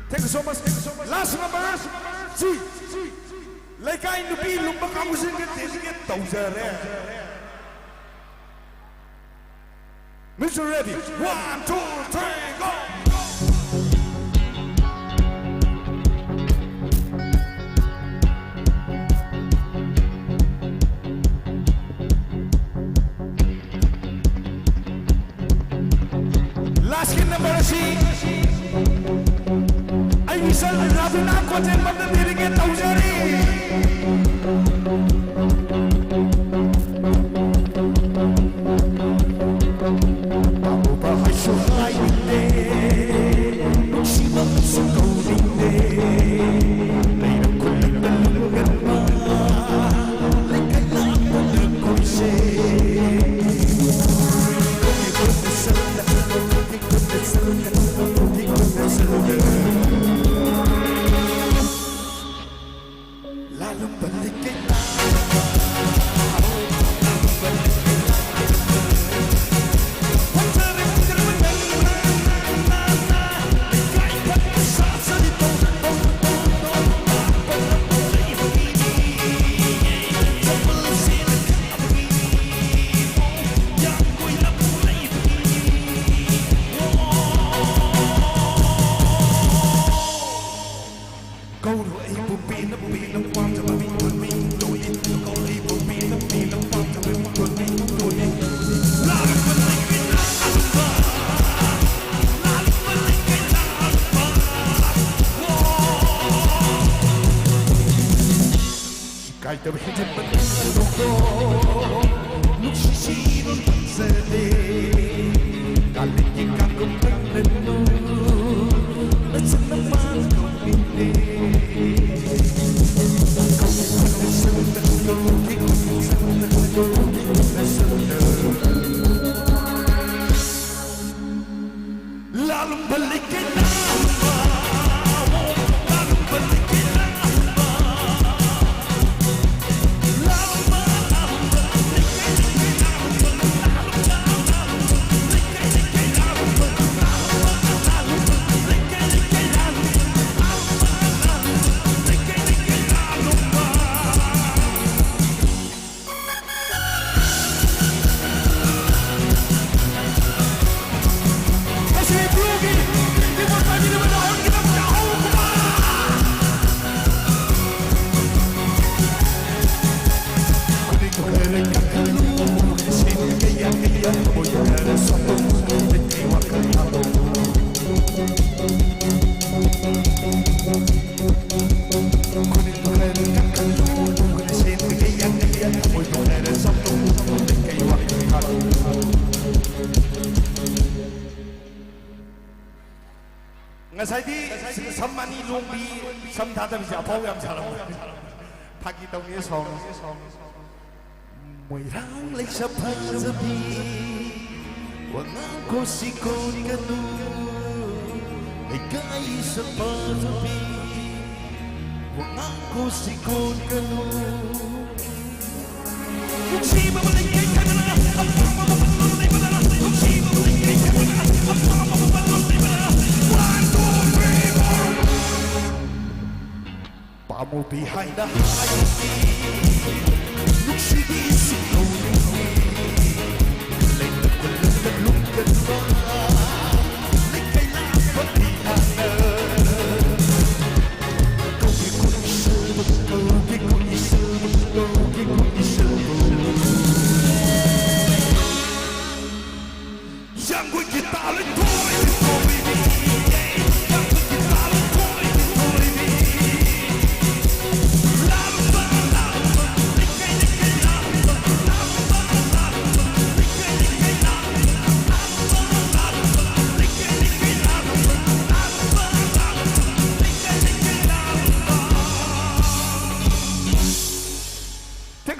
Thank you so much. Last number, Laikai nupi lumba kamusin ke tesiket tauzare. Mr. Ready, 1, 2, 3, go. Last kid number C. I bisa rapi nak kuatin pada diri kita tauzare. Samani lumbi samdada bisa apa yang salah pagi tahun ini song Moirang like sa pasabi Walang ko sikon kanu Ikay sa pasabi Walang ko sikon kanu Kung si mamalingkay ka na lang Ang pamamabalay mo na lang Kung si mamalingkay ka na lang Ang pamamabalay mo na lang 1, 2, 3, 4 Pamo behind the high Look she is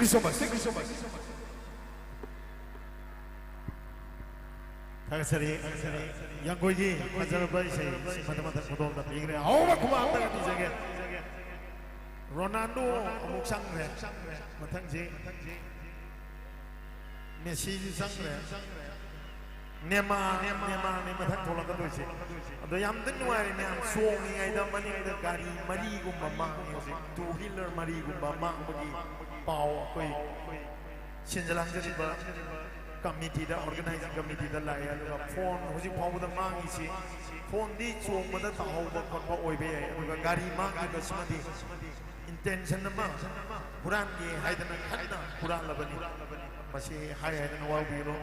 Thank you so much. Thank you so much. Tagasari, yang goji, macam apa sih? Mata-mata kodol tapi ini, awak kumah apa yang dijaga? Ronaldo, amuk sang re, matang je, Messi sang re, Nema ni mathak thola ka doise ado yam den nuai me am suong ni ai da mani da gari mari gum ma music two wheeler mari gum ma bagi pau koi sinjalang jadi ba committee da organizing committee da la ya da phone hoji pau da ma ngi si phone di suong ma da ta ho ba kon ba oi be ai gari ma ki da smadi intention ma puran ni hai da khanna puran la bani masi hai hai da wa bi ro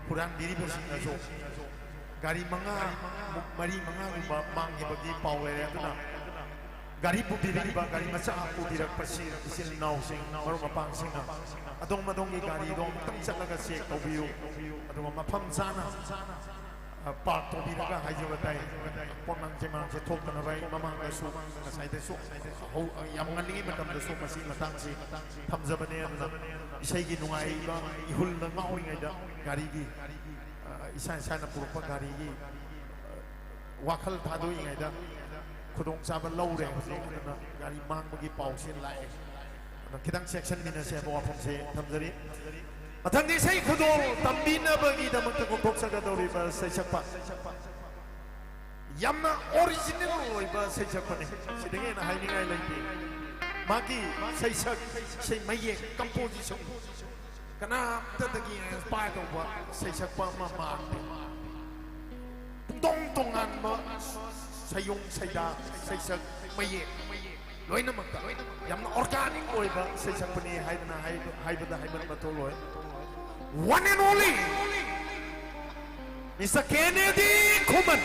Kurang diri bersih gari mari gumba mangi bagi power itu na gari putih diri ba gari masa aku tidak bersih isil nau sing baru mapang sing na adong madong gari dong tempat laga sek tau biu adong mapam sana part tau biu laga hai jawa tai ponang jemang jetok na bai mamang lesu nasai desu yang mengalingi macam desu masih matang si tamza bane na isai gi nungai ba ihul na ngau ngai da gari gi isai na purpa gari gi wakal thadu ngai da khudong sa ba lau re na gari mang bagi pau sin lai kitang section ni na se ba phom se tamzari athang di sai khudong tambina bagi da mak ko bok sa ga dori ba sai chakpa yamna original oi ba sai chakpa ne sidenge na hai ni ngai lai ti magi sai sak sai maye composition kana tadagi inspire to ba sai chakpa ma tongan ma sayong sayda sai sak maye loina makta yamna organic oi ba sai chakpa ne hai ba to loi one and only Mr. Kennedy Kuman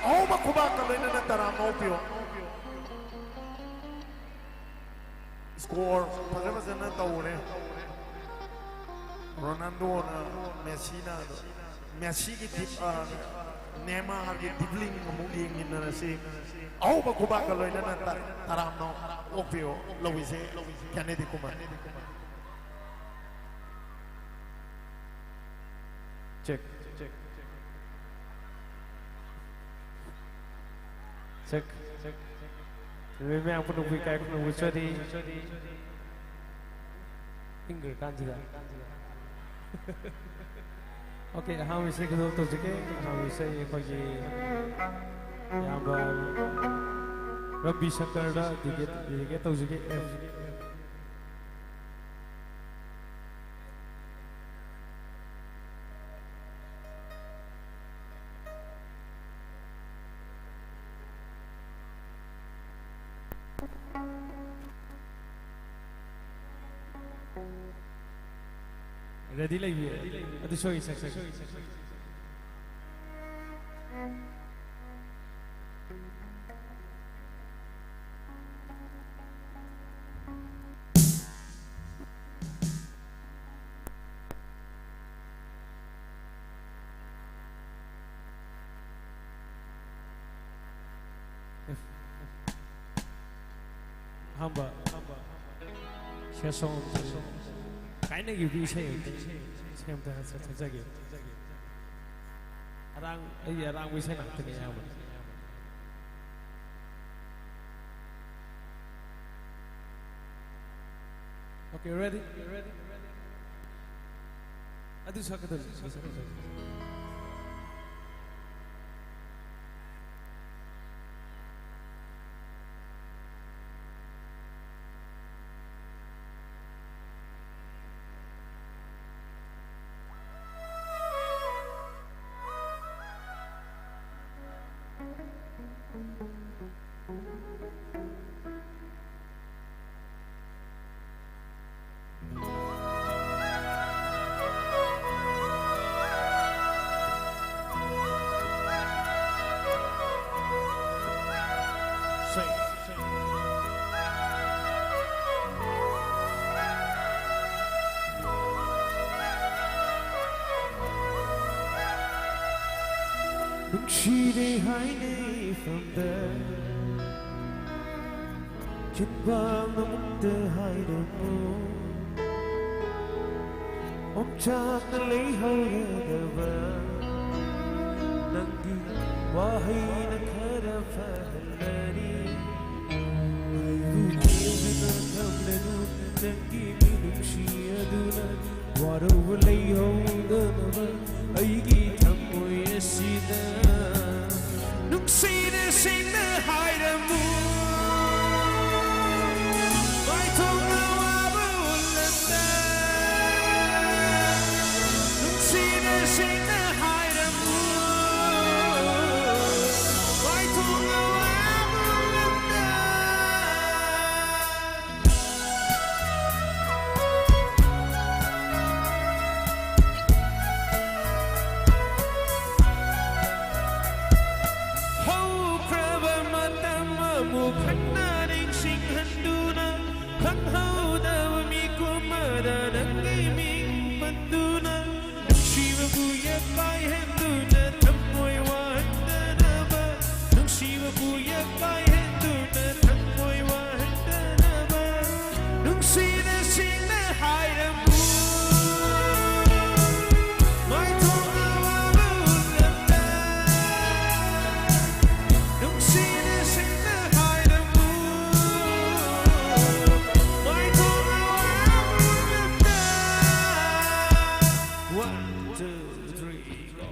oh ma kuba ka loina na tara mo pio score pagkakasa na taon Ronaldo na Messi ki Neymar ki dibling muding na si au ba kuba ka loy na taram no opio Luis Kennedy Kuman check Memang aku nunggu kayak aku nunggu jadi tinggal kan juga. Oke, kami bisa ketemu tu juga. Kami bisa pergi yang ber Rabbi Shankar dah dikit tu juga. Ready lagi? Ada show ini sek. Hamba. Saya song. Kayaknya gitu saya jaga. Orang bisa nak tanya apa? Okay, ready? Aduh, saya ketemu. She they hide me from there. Chupang the hide mo. Chak na lay hoye dava. Nangi wahi na khara fahlari. Uji na kamlenu nangi minukshi aduna. Waro lay ho dava. Aigi thammo ꯈꯪꯍꯧꯗꯕ ꯃꯤꯀꯨꯞ ꯑꯃꯗ ꯅꯪꯒꯤ ꯃꯤꯡ ꯄꯟꯗꯨꯅ ꯅꯨꯡꯁꯤꯕꯕꯨ ꯌꯦꯛꯄꯥꯏꯍꯟꯗꯨꯅ ꯊꯝꯃꯣꯏ ꯋꯥꯍꯟꯗꯅꯕ ꯅꯨꯡꯁꯤꯕꯕꯨ ꯌꯦꯛꯄꯥꯏꯍꯟꯗꯨꯅ ꯊꯝꯃꯣꯏ ꯋꯥꯍꯟꯗꯅꯕ ꯅꯨꯡꯁꯤꯅ ꯁꯤꯡꯅ ꯍꯥꯏꯔꯝꯃꯨ 마이통아와 울렸다 눈시는 신나 하이름무 마이통아와 울렸다 1, 2, 3, go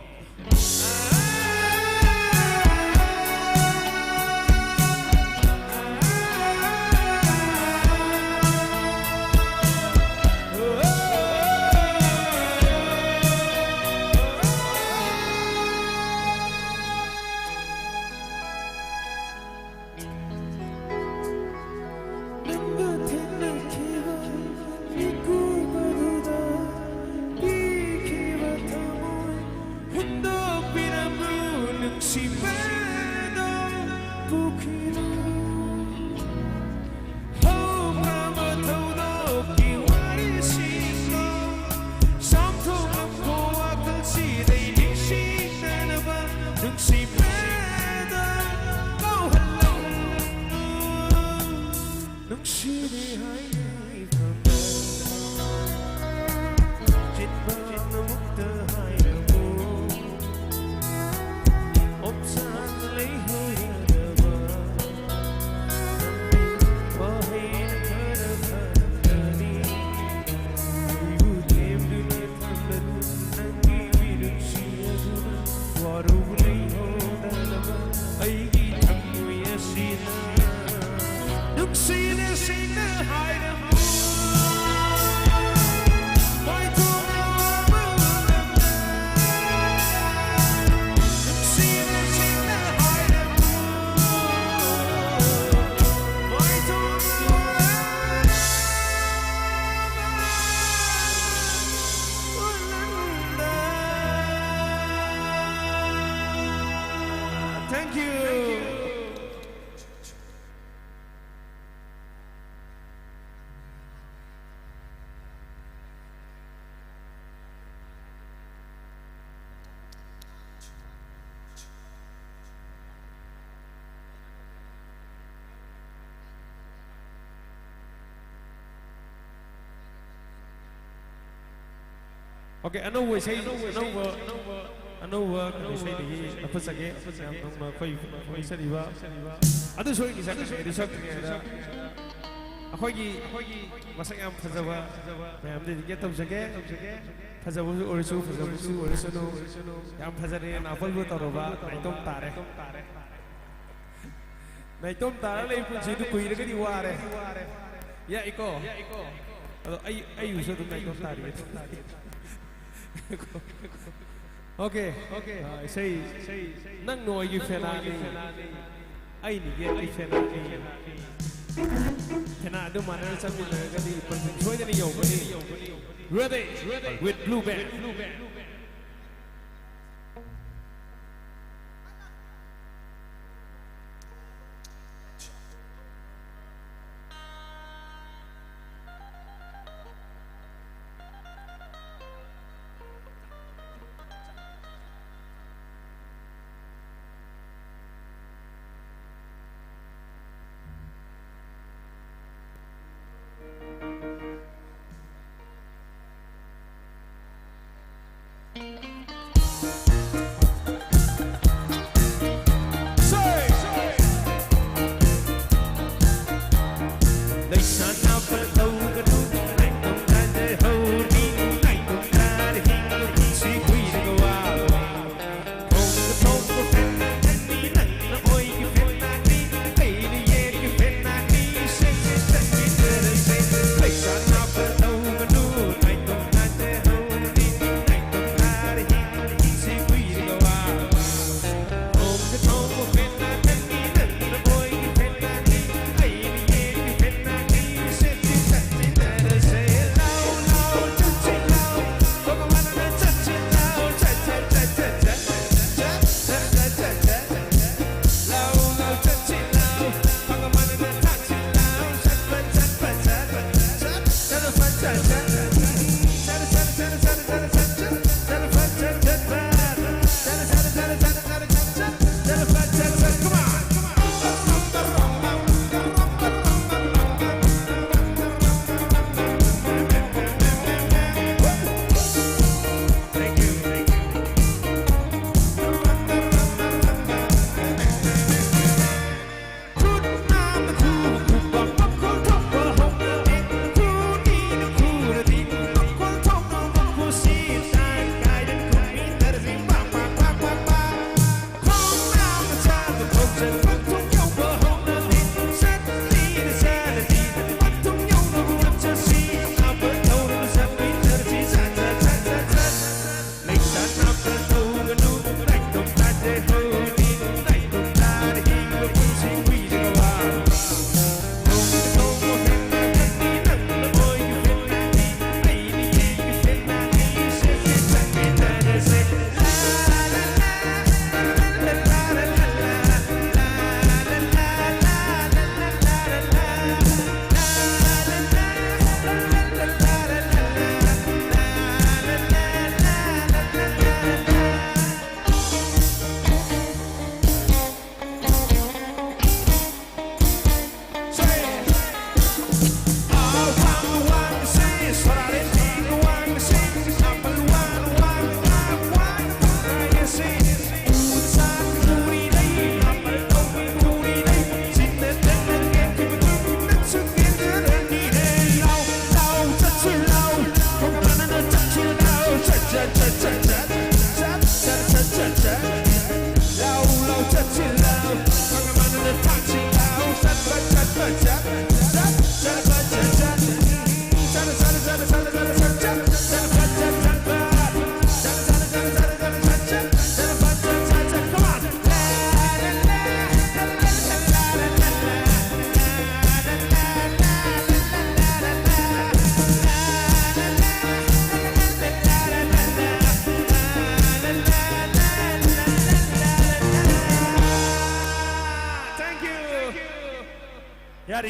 Thank you. Okay, another say anova say the apasage nam khoi sariba adu soi ki sak ri sak ne akhoi masak yam phajaba mayam de ge tam sage phajabu orisu yam phajare na pal bu toroba nai tom tare le pu ji du kui re ga di ware ya iko ado ai uso du nai tom tare Okay, say nang noi gi fena ni ai ni ge ai fena ni fena du manar sam ni ga di par choi ni yo ga ni ready with blue band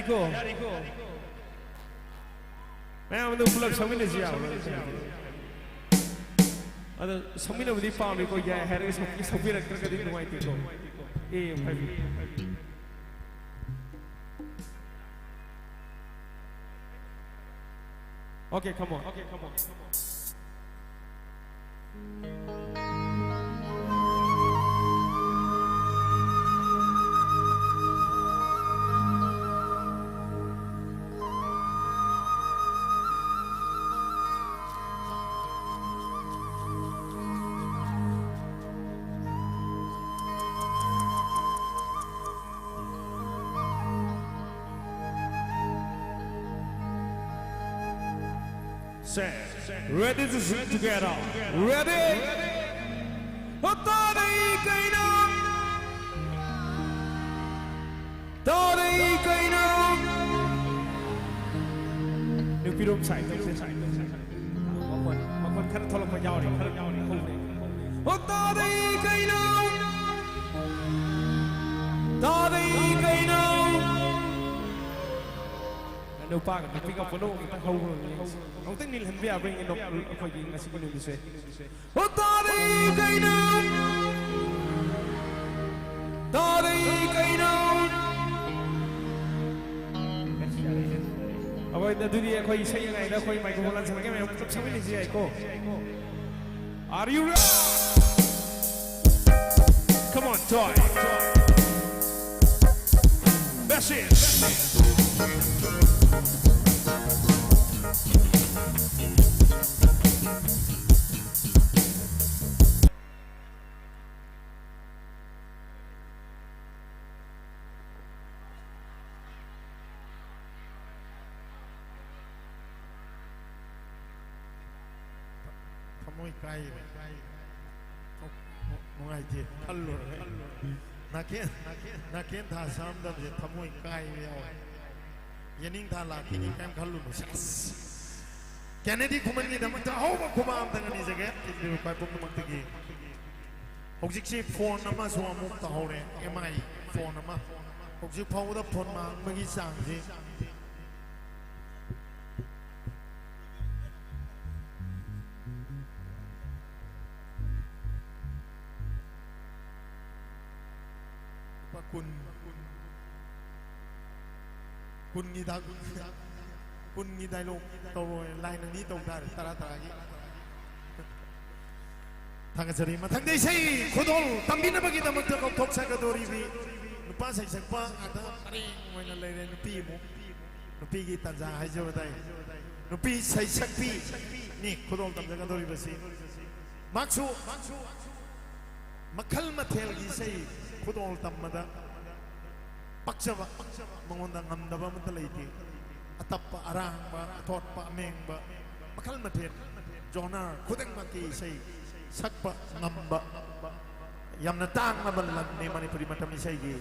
Yariko. Ma'am, the full of something is here. Other something of the farm because I had a Sophia in white people. Okay, come on. Ready to sing together. Ready? Tari kainam. Tari kainam. Nếu pi rôm sải không sẽ sải. Mà con khăn thò lọc vào nhau này, không này. Tari kainam. Tari kainam. Đâu pa cái tiếng ngọc nó ta không tính nhìn hình vẽ bên nó coi gì là xin đi xe. Tari cây nâu, tari cây nâu. Ôi đã đi coi xe như này đã coi mày cũng làm sao cái mày không sao biết gì vậy cô? Are you ready? Come on, toy. That's it. Muy cay, muy allí, callo, nakin tha sam da je thamoi cay yao, yening tha la kini kem callo no sas. Kennedy kuman ni damang tahu ba kumam dengan ni jaga, itu kai pun kumang tegi. Hokjik si phone nama semua muk tahu re, emai phone nama, hokjik phone da phone mang bagi sang je. Kun ni dai lo to line ni to dar tara gi thang jari ma thang dei sei khodol tambi na bagi damak ko thok sa ka dori bi nupa sai sak pa ada ari moina le le nupi gi tanja hai jo dai nupi sai sak pi ni khodol tam ka dori basi maksu makhal mathel gi sei khodol tam mada paksawa mangondang amdaba mataliti atappa arangba thotpa mengba makal mathen jonar khudeng maki sei sakpa ngamba yamna tang na balan ni manipuri matam ni sei gi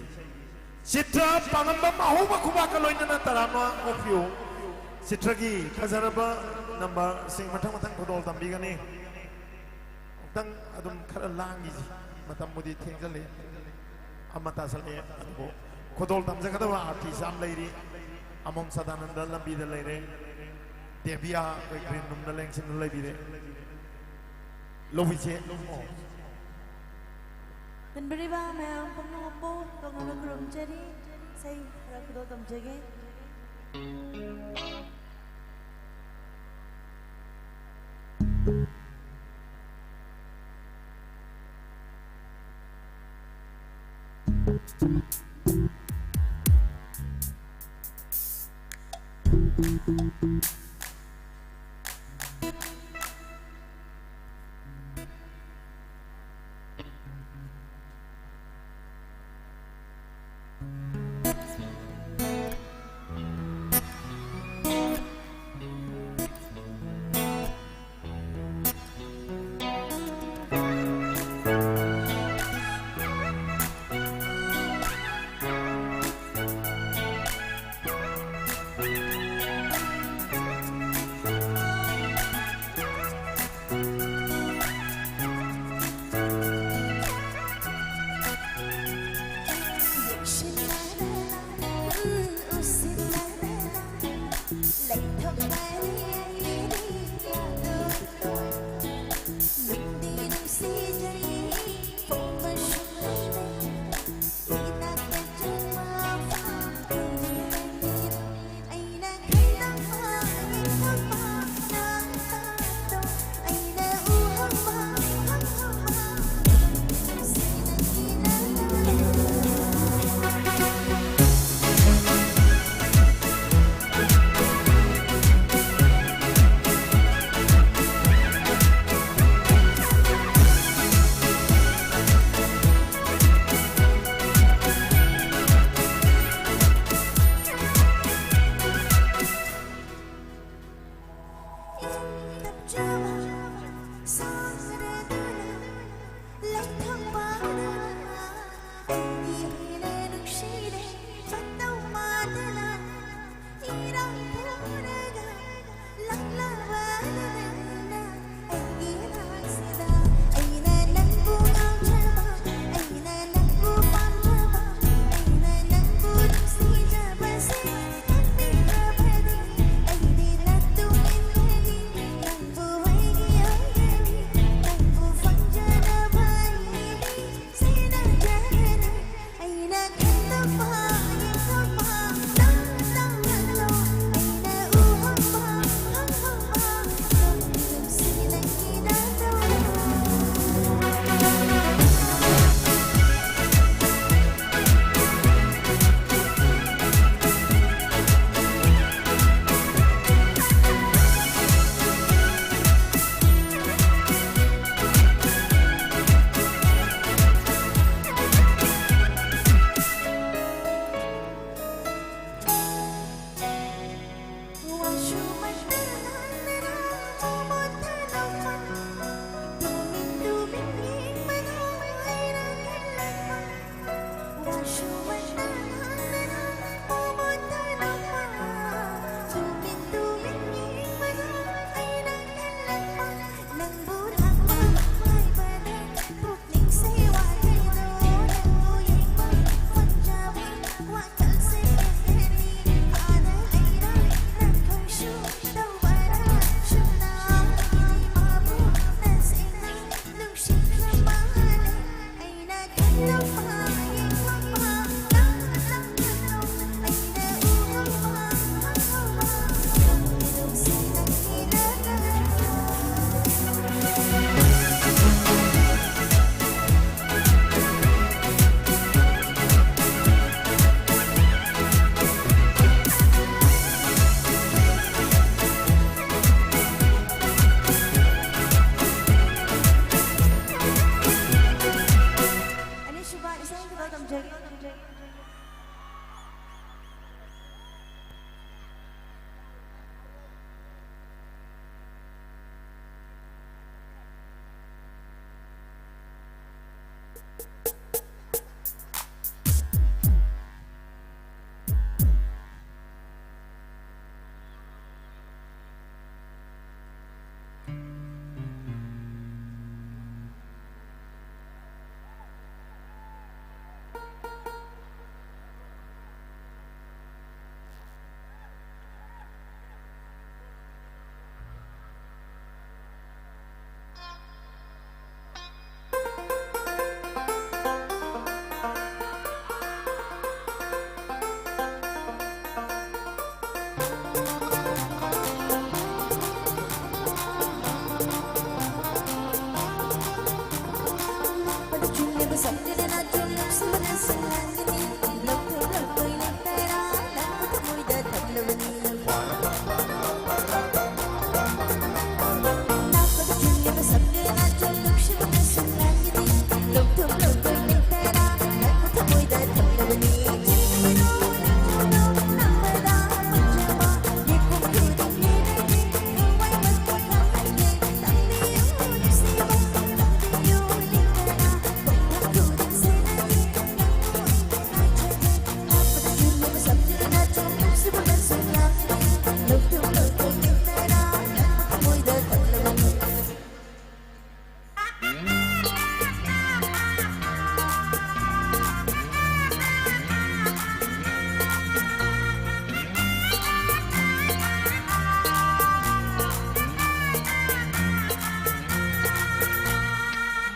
sitra pangamba mahuba kuba kaloina na tarama ofio sitra gi khazaraba number sing matang khodol tambi gani tang adum khara langi matam mudi thengjale amata sale abo Khodol tamza kada wa artist am lady among sadananda lambi de lady Devia koi green num na leng sin lady de loviche Dan beriba mayang pengopo tong na grum jadi say ra khodol tam jage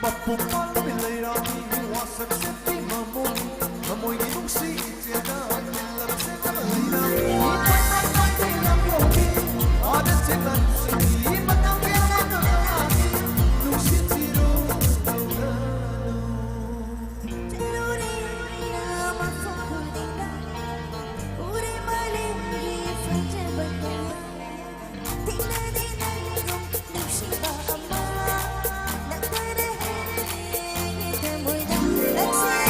Mapupal bilay wasak seti mamoy ginong si itiyanan nilang sa kamalina ipay ng yogi adat sinan sini matangkil na kalaki nung sitiro Let's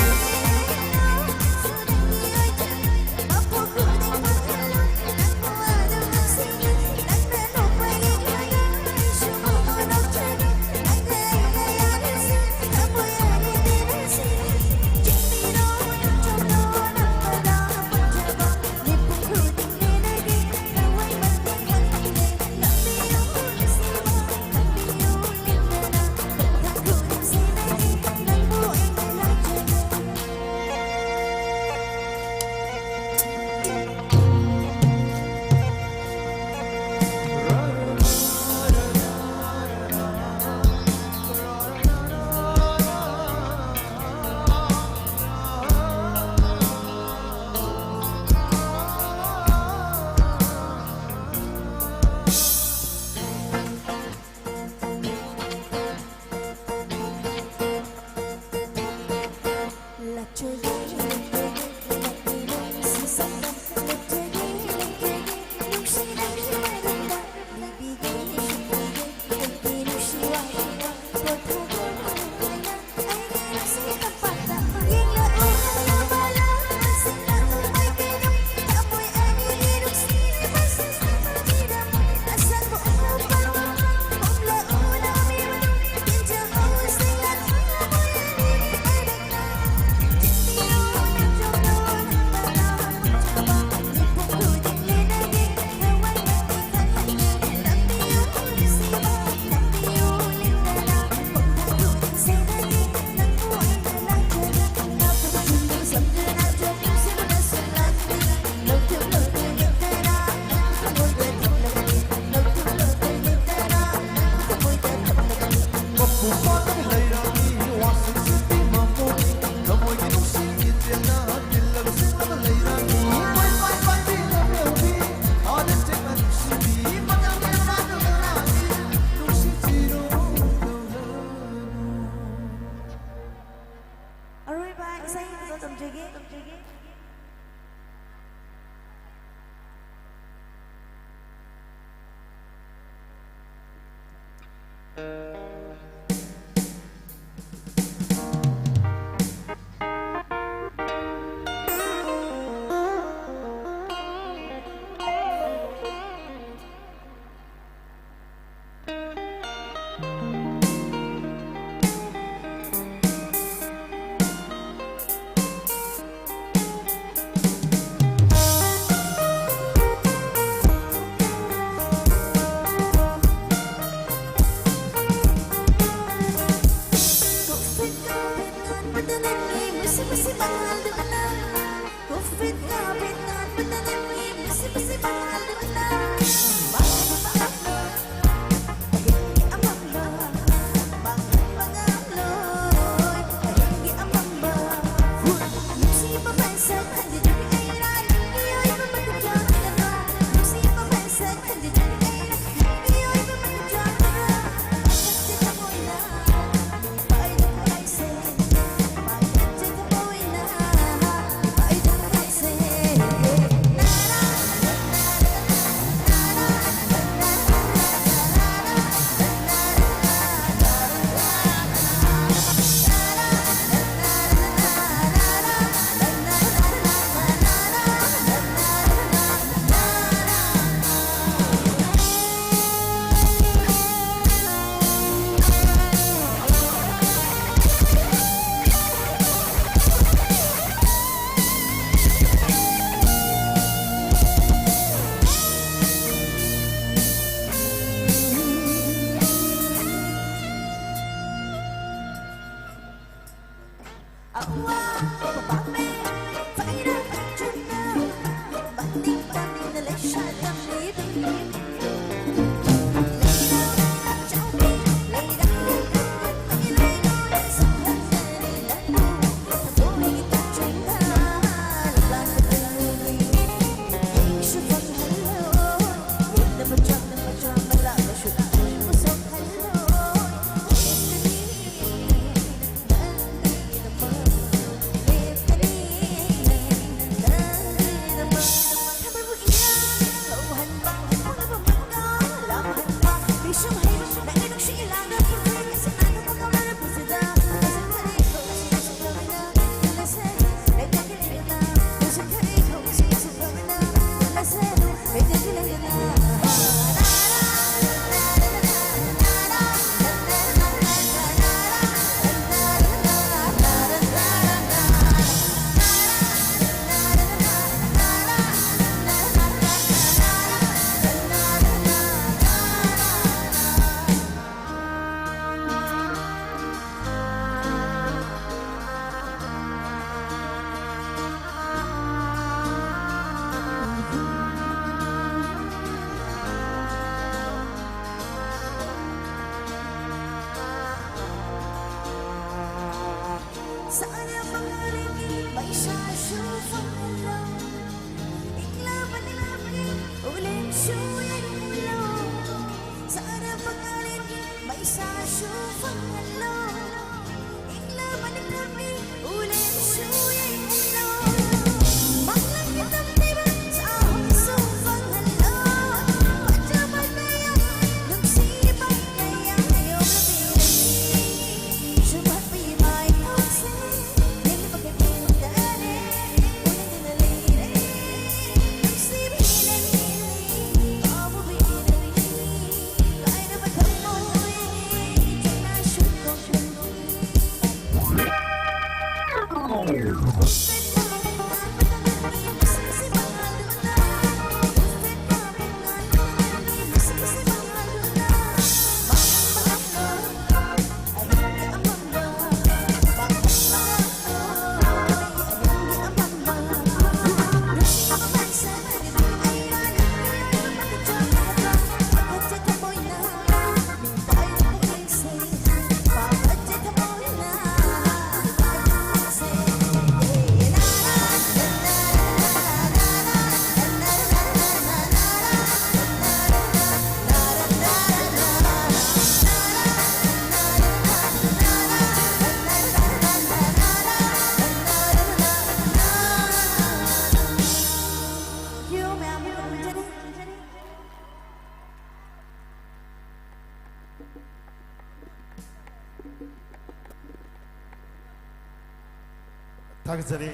타그자리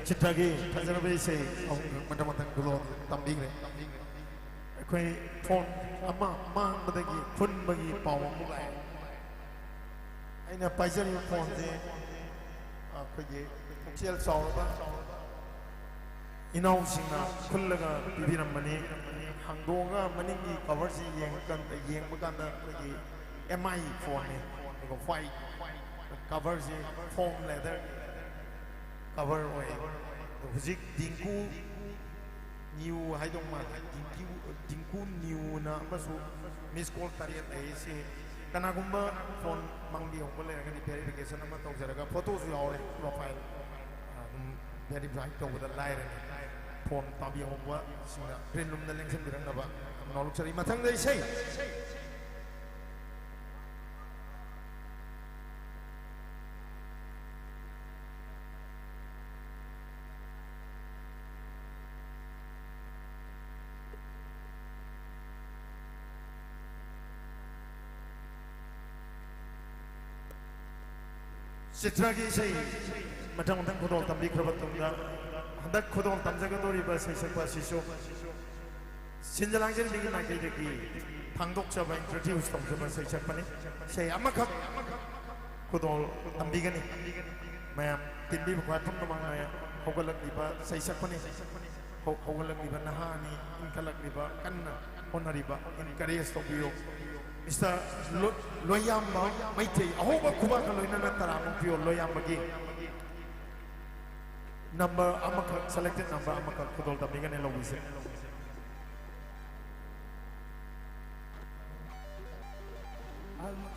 집타기 타자라베이세 만다만당 글로 담비그래 거의 폰 아마 망바다기 폰바기 파워무가이 아이나 파이자리 폰데 거기 셀 사오르바 이나우싱나 쿨라가 비비람마니 항도가 마닝기 커버지 옌부간다 거기 MI 폰에 이거 화이트 커버지 폼 레더 cover way huzik dingku new haidong ma dingku new na masu miss call tariat ai se kanagumba phone mangdi hong bole ga ni verification ma tong jaraga photo su yaw profile verify to with the line phone tabi hong wa sina green room na leng sem dirang na ba noluk sari mathang dai sei Sitragi say matang kudol tambi krabatungga handak kudol tamjagadori ba say sakwa siso sinjalang jeri digi na kay digi pangdok sa ba introduce tong sa say sakpani say amakak kudol tambi gani mayam tindi ba kwatum namang maya hogalak diba say sakpani hogalak diba nahani inkalak diba kanna honariba encourage tong biyo Mr. Loyamba, Maite, I hope I come back and learn another pure Loyamba game. Number, selected number, Amaka Kudol, the Megan and Louise.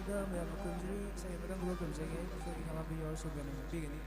ꯃꯅꯥꯛꯇꯨꯗ ꯃꯌꯥꯝꯅ ꯈꯨꯔꯨꯝꯖꯔꯤ ꯏꯁꯩ ꯑꯃꯇꯪ ꯈꯨꯕ ꯈꯨꯔꯨꯝꯖꯒꯦ ꯑꯩꯈꯣꯏꯒꯤ ꯈꯝꯕꯥꯄꯤ ꯌꯥꯎꯔꯁꯨ ꯃꯌꯥꯝꯅ ꯄꯤꯒꯅꯤ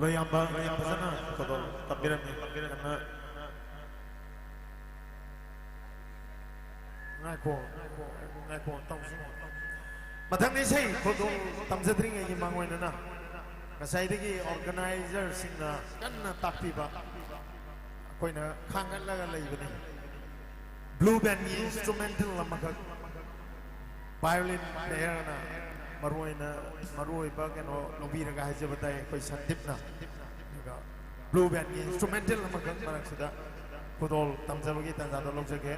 ꯂꯣꯏꯌꯥꯝꯕ ꯐꯖꯅ ꯀꯩꯅꯣ ꯇꯝꯕꯤꯔꯝꯃꯤ ꯌꯥꯝꯅ ꯉꯥꯏꯈꯣ ꯇꯧꯁꯤ ꯃꯊꯪ ꯏꯁꯩ ꯈꯨꯗꯣꯡ ꯇꯝꯖꯗ꯭ꯔꯤꯉꯩꯒꯤ ꯃꯥꯡꯑꯣꯏꯅꯅ ꯉꯁꯥꯏꯗꯒꯤ ꯑꯣꯔꯒꯅꯥꯏꯖꯔꯁꯤꯡꯅ ꯀꯟꯅ ꯇꯥꯛꯄꯤꯕ ꯑꯩꯈꯣꯏꯅ ꯈꯥꯡꯒꯠꯂꯒ ꯂꯩꯕꯅꯤ ꯕ꯭ꯂꯨ ꯕꯦꯟꯒꯤ ꯏꯟꯁꯇ꯭ꯔꯨꯃꯦꯟꯇꯦꯜ ꯑꯃꯈꯛ ꯚꯥꯏꯑꯣꯂꯤꯟ ꯄ꯭ꯂꯦꯌꯔꯅ ꯃꯔꯨꯑꯣꯏꯕ ꯀꯩꯅꯣ ꯂꯧꯕꯤꯔꯒ ꯍꯥꯏꯖꯕ ꯇꯥꯏ ꯑꯩꯈꯣꯏ ꯁꯟꯗꯤꯞꯅ ꯑꯗꯨꯒ ꯕ꯭ꯂꯨ ꯕꯦꯟꯒꯤ ꯏꯟꯁꯇ꯭ꯔꯨꯃꯦꯟꯇꯦꯜ ꯑꯃꯈꯛ ꯃꯔꯛꯁꯤꯗ ꯈꯨꯗꯣꯜ ꯇꯝꯖꯕꯒꯤ ꯇꯥꯟꯖꯥꯗꯣ ꯂꯧꯖꯒꯦ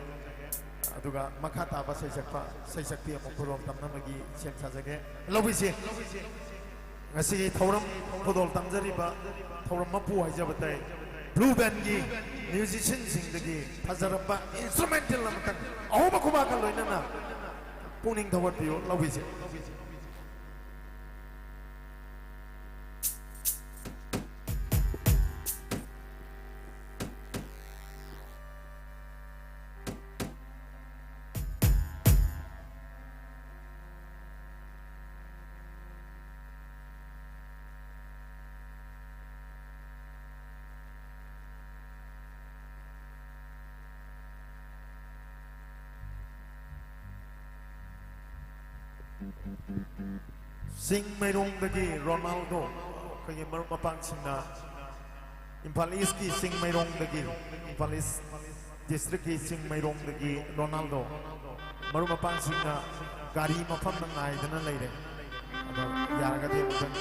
ꯑꯗꯨꯒ ꯃꯈꯥ ꯇꯥꯕ ꯁꯩꯁꯛꯄꯤ ꯑꯃꯨꯛ ꯈꯨꯗꯣꯜ ꯇꯝꯅꯕꯒꯤ ꯁꯦꯝ ꯁꯥꯖꯒꯦ ꯂꯧꯕꯤꯁꯤ ꯉꯁꯤꯒꯤ ꯊꯧꯔꯝ ꯈꯨꯗꯣꯜ ꯇꯝꯖꯔꯤꯕ ꯊꯧꯔꯝ ꯃꯄꯨ ꯍꯥꯏꯖꯕ ꯇꯥꯏ ꯕ꯭ꯂꯨ ꯕꯦꯟꯒꯤ ꯃ꯭ꯌꯨꯖꯤꯁꯤꯌꯟꯁꯤꯡꯗꯒꯤ ꯐꯖꯔꯕ ꯏꯟꯁꯇ꯭ꯔꯨꯃꯦꯟꯇꯦꯜ ꯑꯃꯈꯛ ꯑꯍꯨꯝ ꯈꯨꯕꯥꯛꯀ ꯂꯣꯏꯅꯅ ꯄꯨꯛꯅꯤꯡ ꯊꯧꯒꯠꯄꯤꯌꯨ ꯂꯧꯕꯤꯁꯤ Sing Mairongdagi Ronaldo kaya mapangsingna Impal East ki Sing Mairongdagi Impal East District ki Sing Mairongdagi Ronaldo mapangsingna gari mafam na ngaidana leire ado yaragadi mutan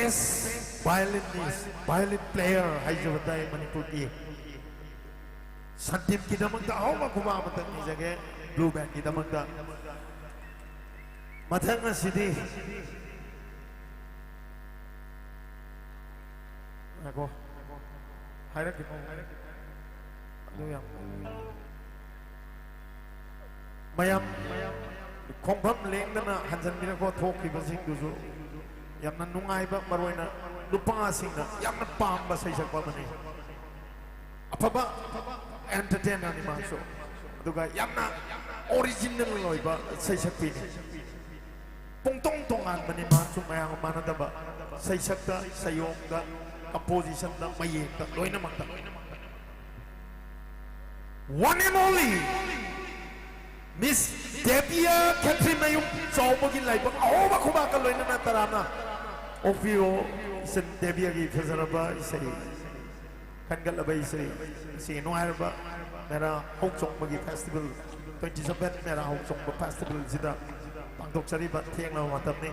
best violinist violin player ให้จะได้มันพูดอีกสันติมกินมันก็เอามาคุมามันตั้งนี่จะแก blue band กินมันก็มาทั้งนั้นสิดีนะก็ให้ได้กี่โมงดูยังไม่ยำคงพัมเลี้ยงนั่นนะฮันสันมีนักโทษที่ภาษิงดูซูยำนั้นนุ่งไงบ้างมารวยนะดูปังอาสิงนะยำนั้นปามภาษาอีสานมันนี่apa ba entertainer ni masuk duga yamna original loi ba sai sakti ni pungtong tongan mani masuk mayang mana da ba sai sakta sayong da composition da mayek da loi na makta one and only Miss Debia Catherine Mayung so mogin lai ba aw ba kuma ka loi na tarana ofio sen Debia gi phasara ba sai kan gal abai si nuar ba mera hong song bagi festival 27 mera hong song ba festival sida pangtok sari ba thiang law matam ni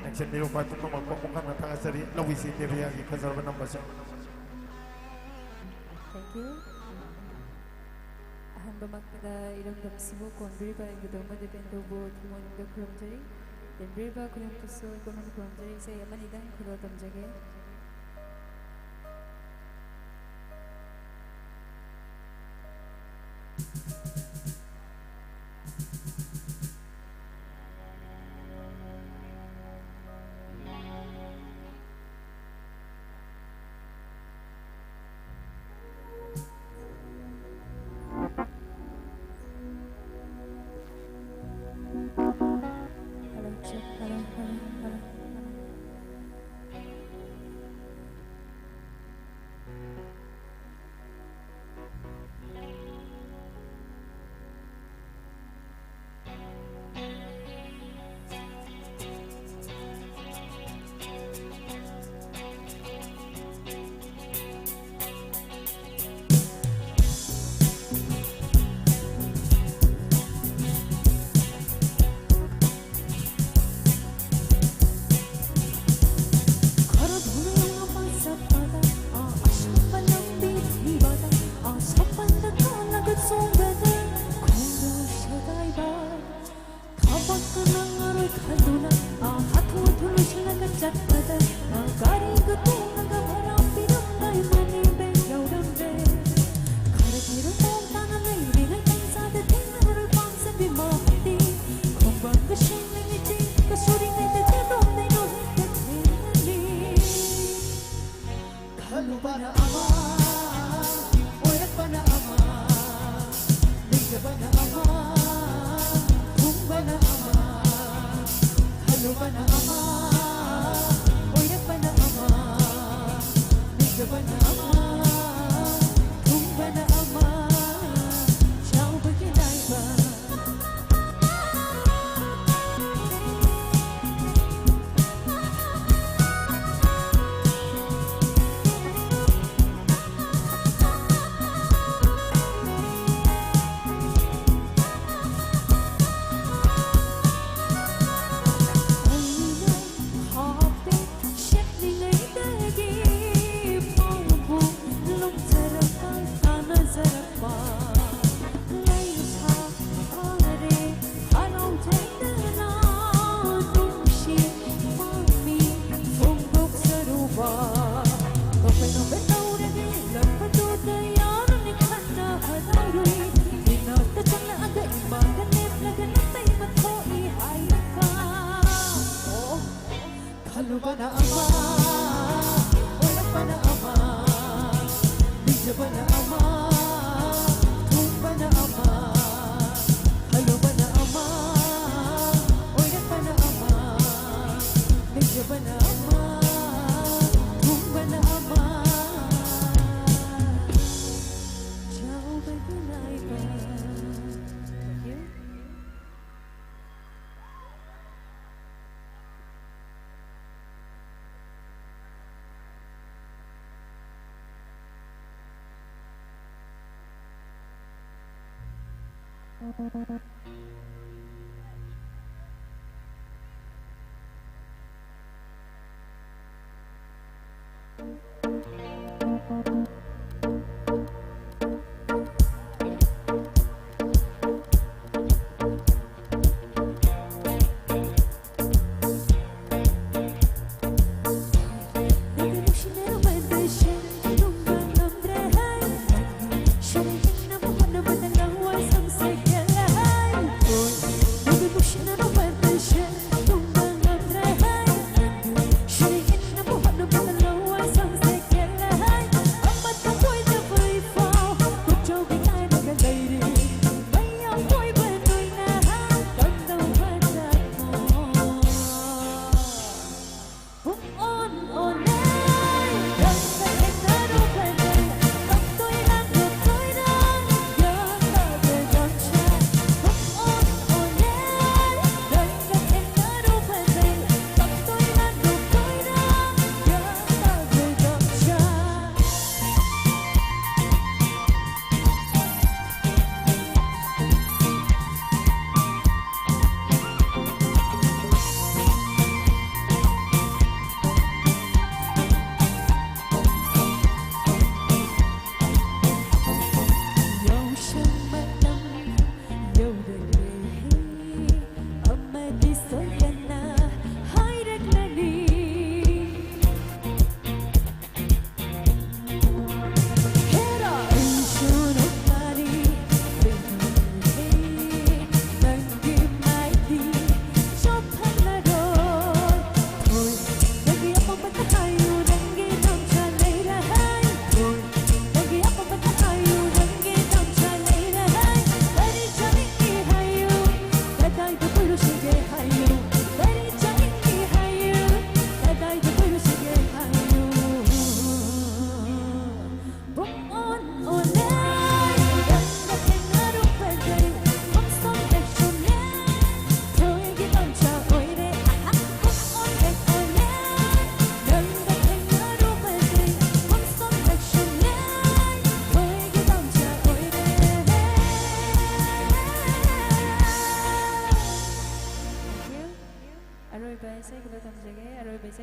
action ni pa tum ma ko kan na thang sari lawi si te bia gi khazar ba number sa Thank you. Ahanba magda iramdam sibo konbiriba ingudoma de bendobo thumon da kurumjari denbiriba kunyam tuso ikoman kurumjari sa yamanidang kuro tamjage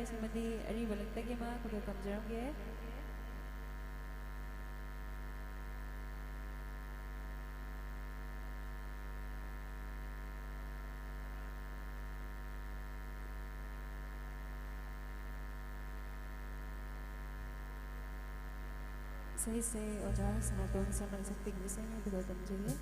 simadi ari balagtagi ma kudo kamjaramge. Saya oja sanaton sama sakti bisanya kudo kamjaramge.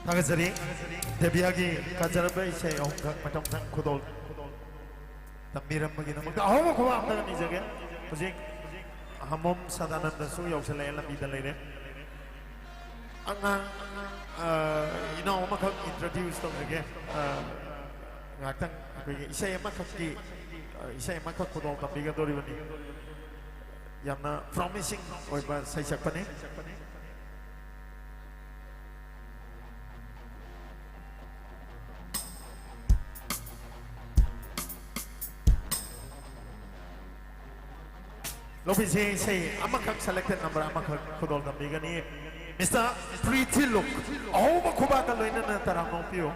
다가서리 데뷔하기 가자르베 이세 영각 마정상 고돌 담비람 먹이는 먹다 아무 고맙다는 이제게 오직 한몸 사다는 수 역설레 람비달레네 angang ino amakak introduce tawjage ngaktang akogi isay amakakki isay amakak kudol tambigadoribani yamna promising oiba saisakpani Lobisi say amakak selected number amakak kudol tambigani Mr. Pretty Look oh makubata loina na tarang pio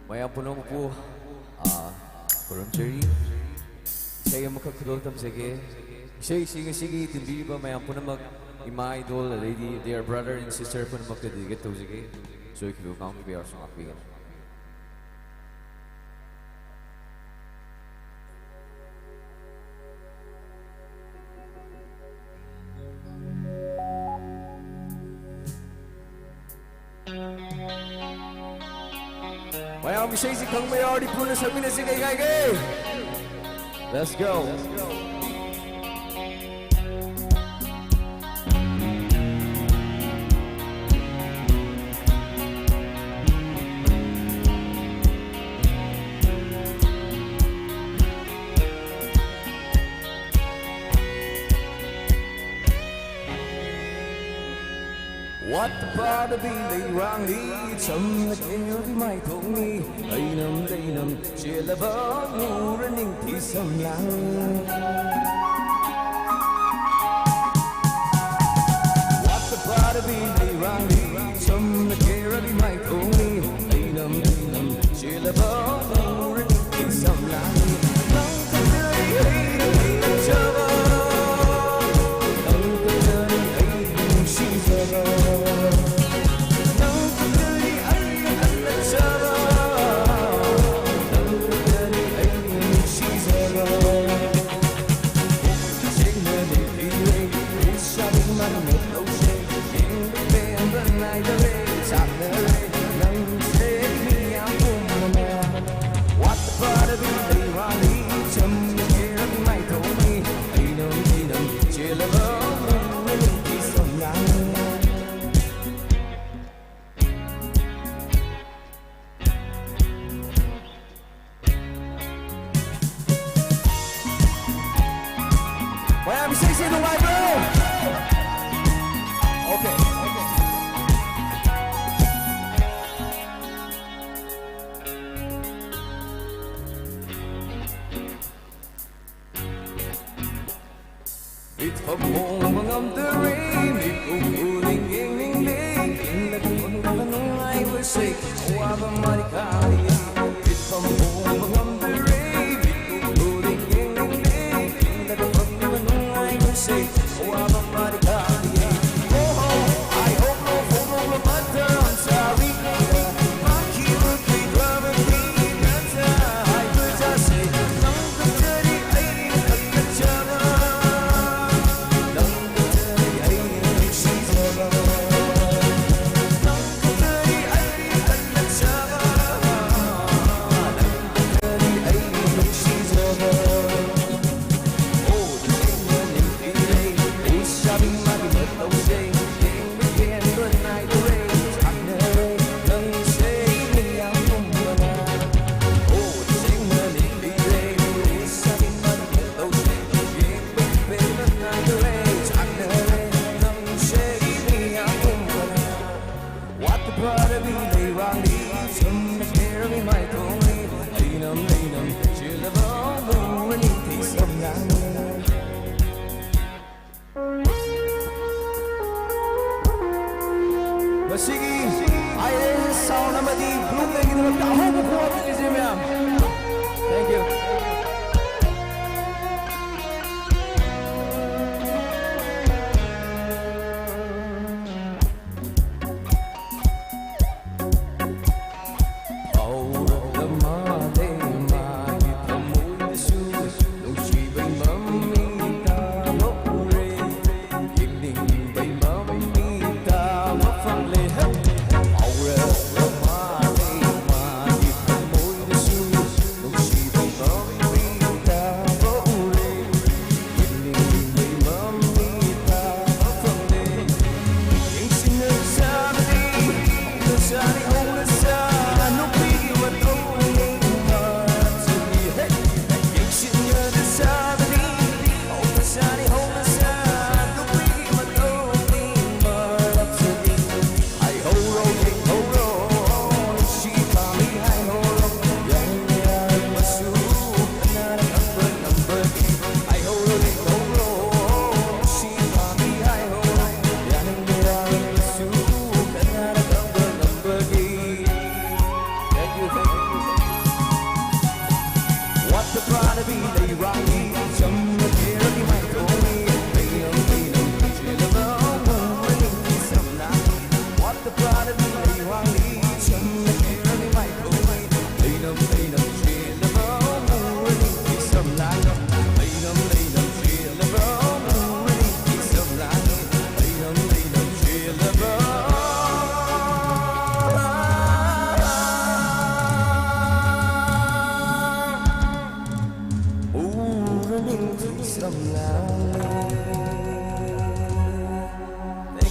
Maya punong po Kurumchari Saya makakudol tamsige Saya sige tindi ba maya punong mag ima idol lady their brother and sister punong magkadigit to sige so ikibu kang biar sa kapigan Maya misay si kang mayor di puno sa minasi kay Let's go. What the part of the wrong lead some the king of my Tony Ainam Sheila Bang running peace of land What the part of the wrong lead some the king of my Tony Ainam Sheila Bang running peace of land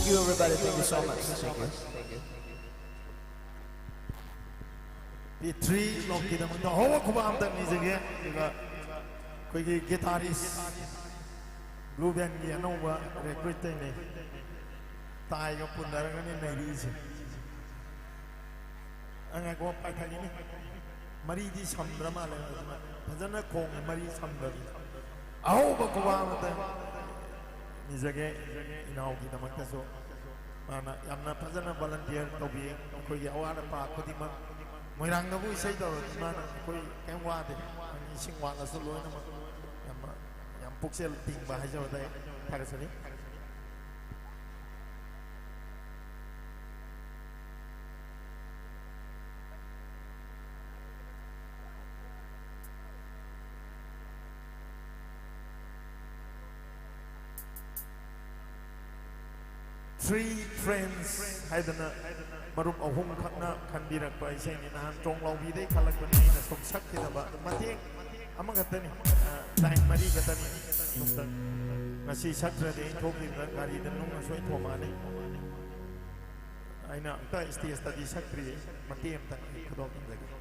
you everybody. Thank you so much. Thank you. 이 트리 럭키다면 더 허워 고마움다 미즈게 이거 거기 기타리스 블루밴드 야노와 레크리트네 타이가 분다라가니 내리지 안가고 파이타니니 마리디 삼드라마레 바자나 공에 마리 삼드리 아우 고마움다 미즈게 이나오기다만께서 mana yamna phajana volunteer tobi koi awada pa khotima moirang nabu isai do mana koi kem wa de sing wa la so loina ma yam puksel ting ba hajo dai thagasani Three friends haidana marup ahum khakna khanbirak pa isai ni nahan tong laubi dei khalak ban ni na som sak thina ba mateng ama gatani line mari gatani tumta ngasi satra de thokli da gari da nung soi thoma ni aina ta stage study sakri matem ta khodok lagi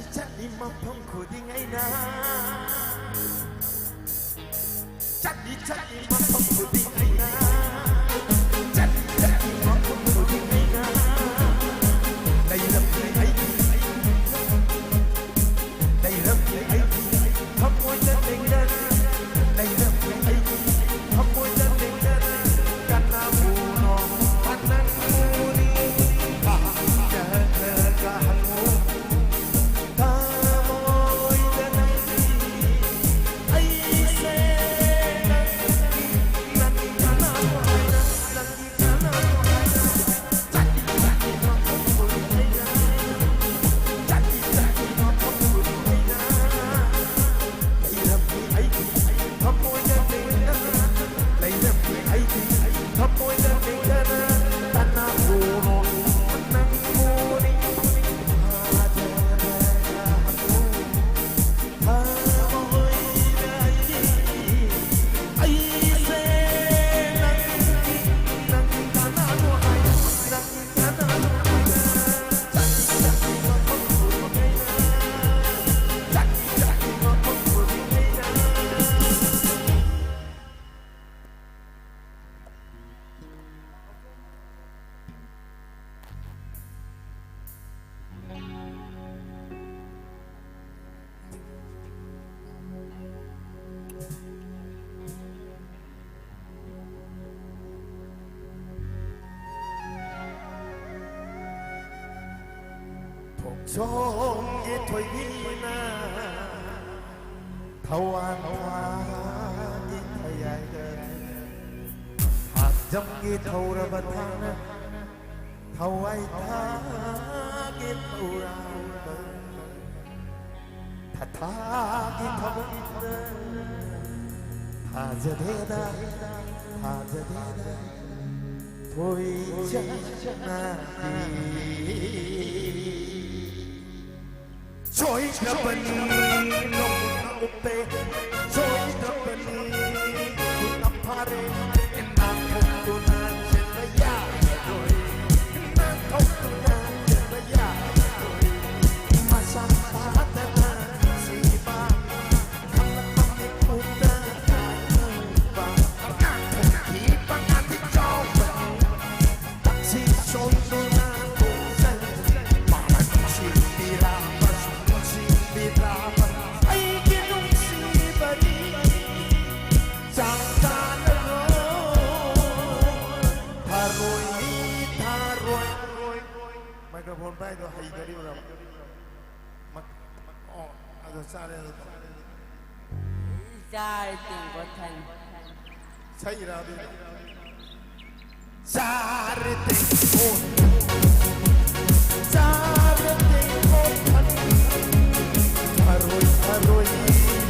Jadi mampung kuding aina Jadi mampung kuding aina Jadi mampung kuding aina Đây lắm người ấy Đây lắm người ấy Không môi chân tình đơn Đây lắm người ấy Không môi chân tình đơn Karena buno Panang muni Kahangmu 종이 토이나 타완 타이 타야이데 하 Jamgi thora batana thawai thagi thora thagi thavanda thajadeda thoi janati choi kapani no upe choi kapani unapare microphone bay do hay dari ora mak oh ada sare Sai tình của thành sai ra đi sare ting on sare ting on haroi haroi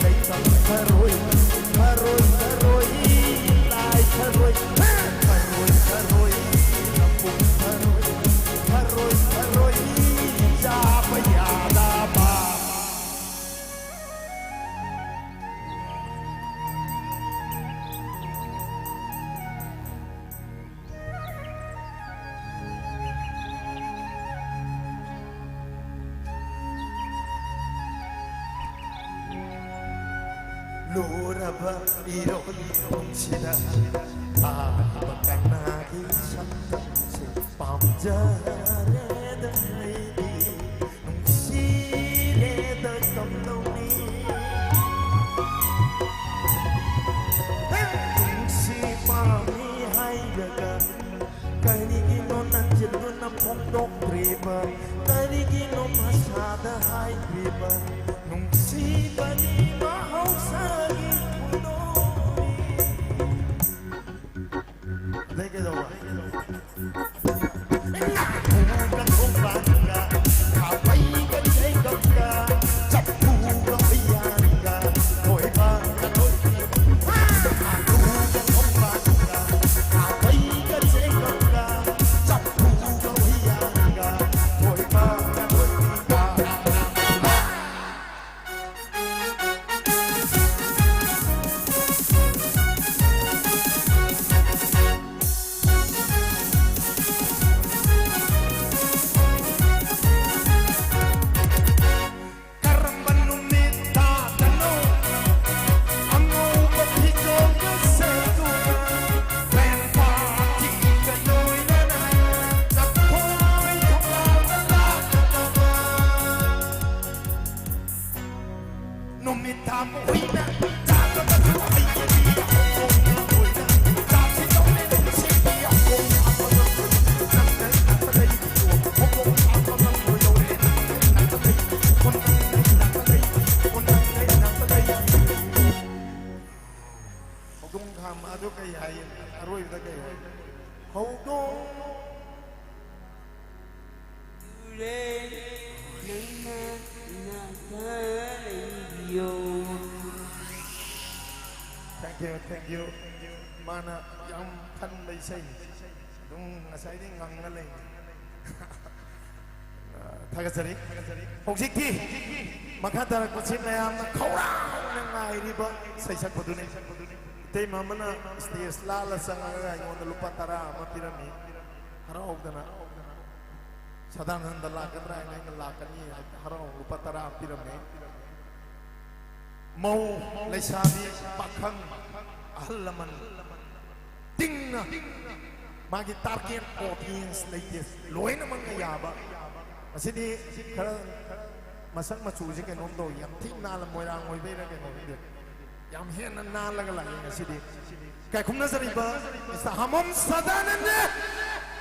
lai tam haroi haroi haroi lai haroi haroi haroi napu haroi haroi haroi ja payada ba Luraba iron sida abakanagi se pamjare dai sile da kamnoni si pami hai daga kanigi no nanjilu na pondok riba kanigi no masada hai riba si bani mahusagi punoni leke dawa kan umbanga kawai kan jengga chapu gayanga oi ba oi aku kan umbanga kawai kan jengga chapu gayanga oi ba oi ba Thank you. Mana yang kan bay say. Dung ngasay din ngangaling. Tagasari. Hogsik ti. Makatarak ko sin mayam na kaurang ng ngairiba sa isang padunay. Tay mamana stage lala sa ngagay ng lupa tara mapirami. Haraw na. Sadangan dalagan rin ng lakan niya. Haraw lupa tara pirami. Mau laisabi pakhang ahalaman tingna magi target audience latest loy naman ngayaba kasi di karang masang masuji kay nondo yam tingna alam mo lang oy bera kay nondo yam hen na lagalang kasi di kay kung nasa riba sa hamom sadanan ne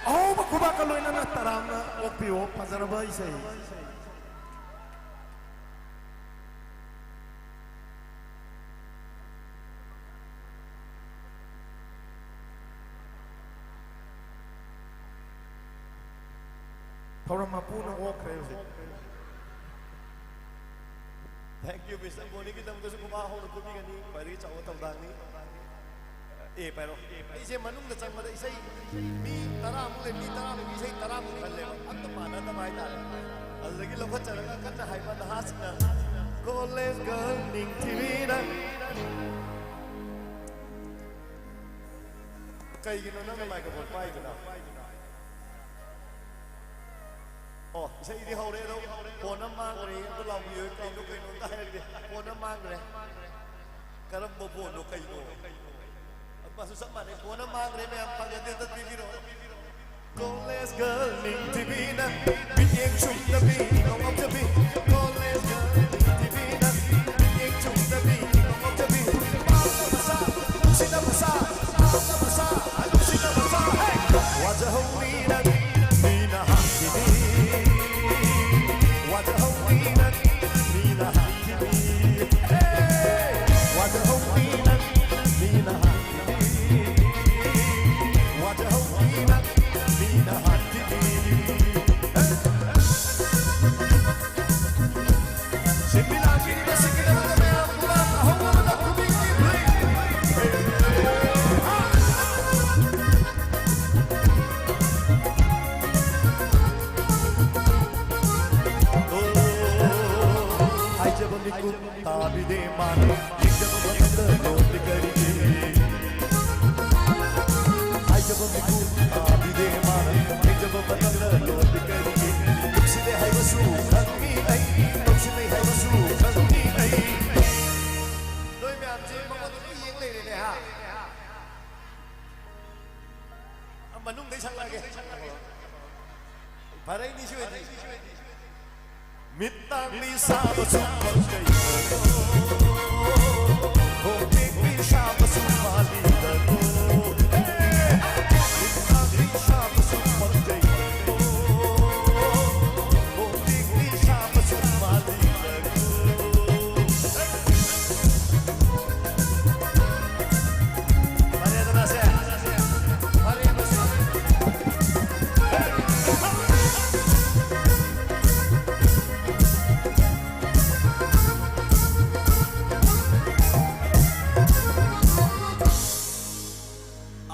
oh bakuba kaloy na taram na opio pazaraba isay थोड़ा मापून walk रहे हो Thank you, Mr. Boni. Kita mungkin suka bahu nak kubi kani. Pari cawa tentang ni. Pero. Isai manung dah cang pada isai. Mi taram le, mi taram, mi isai taram le. Anda mana anda main dah. Lagi lokal cara kata hai pada hasna. College girl ning TV na. Kaya gino na may ka bol pai gina. Oh, isai di hore do. Pona mang re, tu lau yo kay no kay no dahil di. Pona mang re. Karam bo no kay no. At masusap man, pona mang re may ang pagdating at bibiro. College girl ning TV na. Binyeng chung na bi, ngong of the bi. College girl ning TV na. Binyeng chung na bi, ngong of the bi. Basa basa, sina basa, basa basa, sina basa. Wajah hawina, mina hakimi. Wajah hawina, mina hakimi. Wajah hawina, mina hakimi. Wajah hawina, mina hakimi. Simila kini nasi kita mga ang buwan. Hawa na kumikibli. Hai jabon diku tabi de man, ek jabon batanda loti kari ke. Hai jabon diku tabi de man, ek jabon batanda loti kari ke. Tuksile hai wasu kami ai, tuksile hai wasu kami ai. Doi me am je mama tu yeng le ne ha. Am manung dei sang lagi. Parai ni shui di. Mitang bisa bersumber kayu, Hotik bisa bersumber lidaku. Mitang bisa bersumber kayu, Hotik bisa bersumber lidaku. Mari atas ya, mari atas.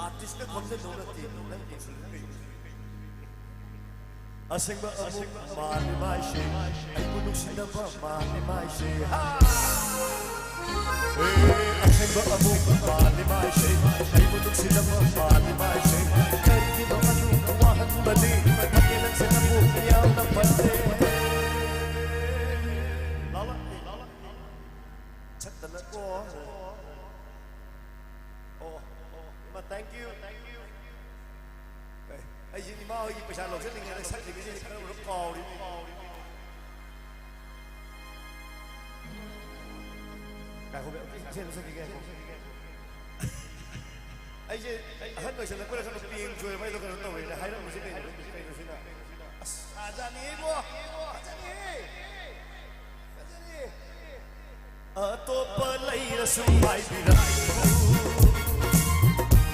Artisnya konsep dolar tiada, asing ba amuk mani maishe, ay bunuk sila ba mani maishe. Asing ba amuk mani maishe, ay bunuk sila ba mani maishe. Kahit di ba anong kawahan bali, makilang sila mo kayaw ng pante. Lala, chat na ko. Thank you. Ai gì mà ơi, bây giờ lột rất là nghe sắc thì cái gì nó cò đi. Cả hôm nay trên nó sẽ cái ai gì hết người sẽ là quên là nó tiền rồi bây giờ cái nó tàu này hay lắm mình sẽ cái nó sẽ là à ra đi mua ra đi ở top lấy là sum bay đi ra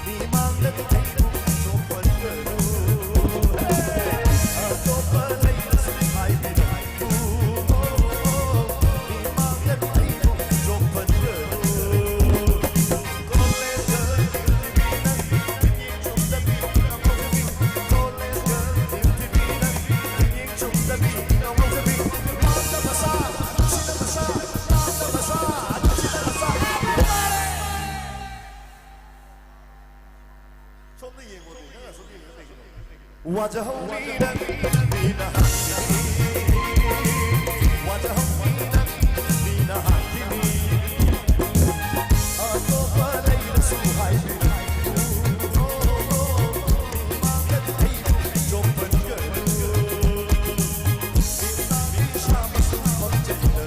đi mang đến thành phố chốn quần cờ ở top lấy là sum bay đi ra đi mang đến thành phố chốn quần cờ con lên trời đi nắng nhìn chung ta đi ngóng không đi con lên trời đi nắng nhìn chung ta đi ngóng không đi mang ta mà xa xin ta mà xa mang ta mà xa xin ta mà xa وجهه مينا مينا وجهه مينا مينا حكيمي أطوف ليل سوهاي ما قد عيد جنب القلب من شام سوفر جيدة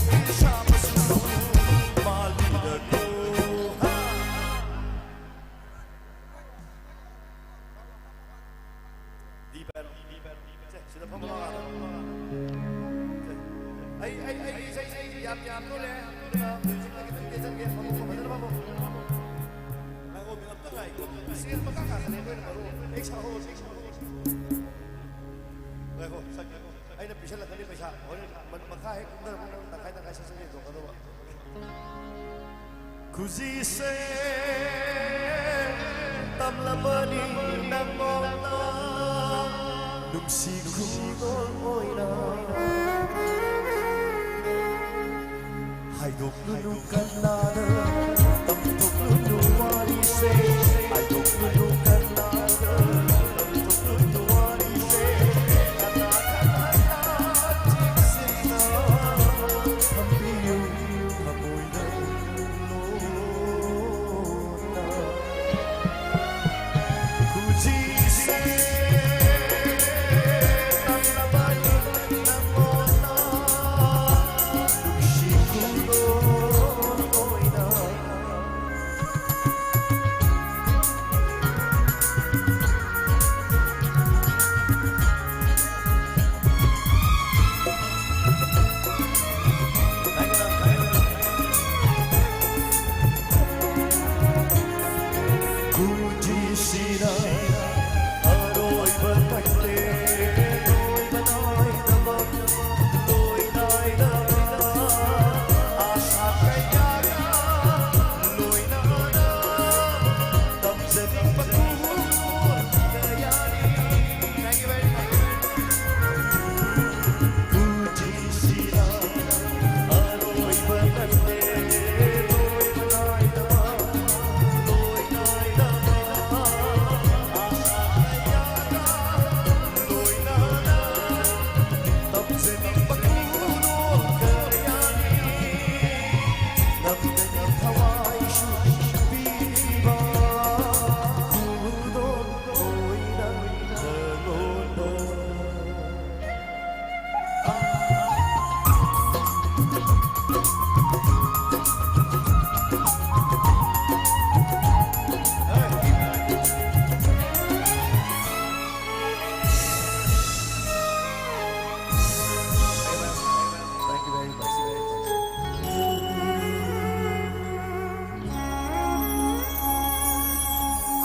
من شام سوفر مالي sudah pemulakan. Ay, yam tu le. Music lagi tu kita game, kamu betul apa? Aku bilang tu ngai. Siapa kakak kalian baru? Extra hole. Ngayko, ay napisal lang kami pa siya. Magkahit kung gano'n, nakay sasabihin ko. Ano ba? Kuzise, tamlamani ng mga nung siguro mo'y na. Haydok nunukan na na, tamtok nunuwari say. Haydok nunukan na na, tamtok nunuwari say. Tiksi na, hambiyong hamoy na luna. Kujise, tamlamani ng mga nung siguro mo'y na. Kujisina, aroy batakte, aroy banay naman, aroy nay naman, asa kaya aroy naman, tamsaning pagkuhulun, kayanin. Thank you very much. Kujisina, aroy batakte, aroy banay naman, aroy nay naman, asa kaya aroy naman, tamsaning pagkuhulun, kayanin. Nagdanyang haway subiba, kulon ko'y nagdalona. Thank you very much.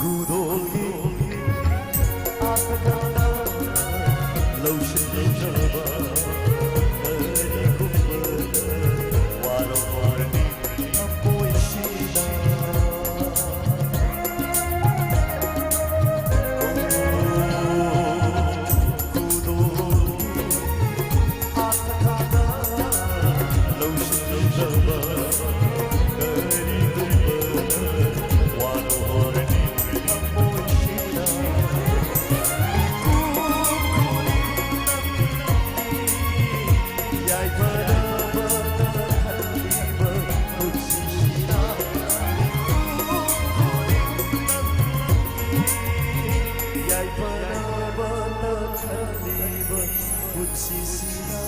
구독이 아파가나 로션 잡아 그리고 와로와르니 안 보이시나. 구독이 아파가나 로션 잡아 그리고 와로와르니 안 보이시나. Yay panabata halima kutsisina. Yay panabata halima kutsisina.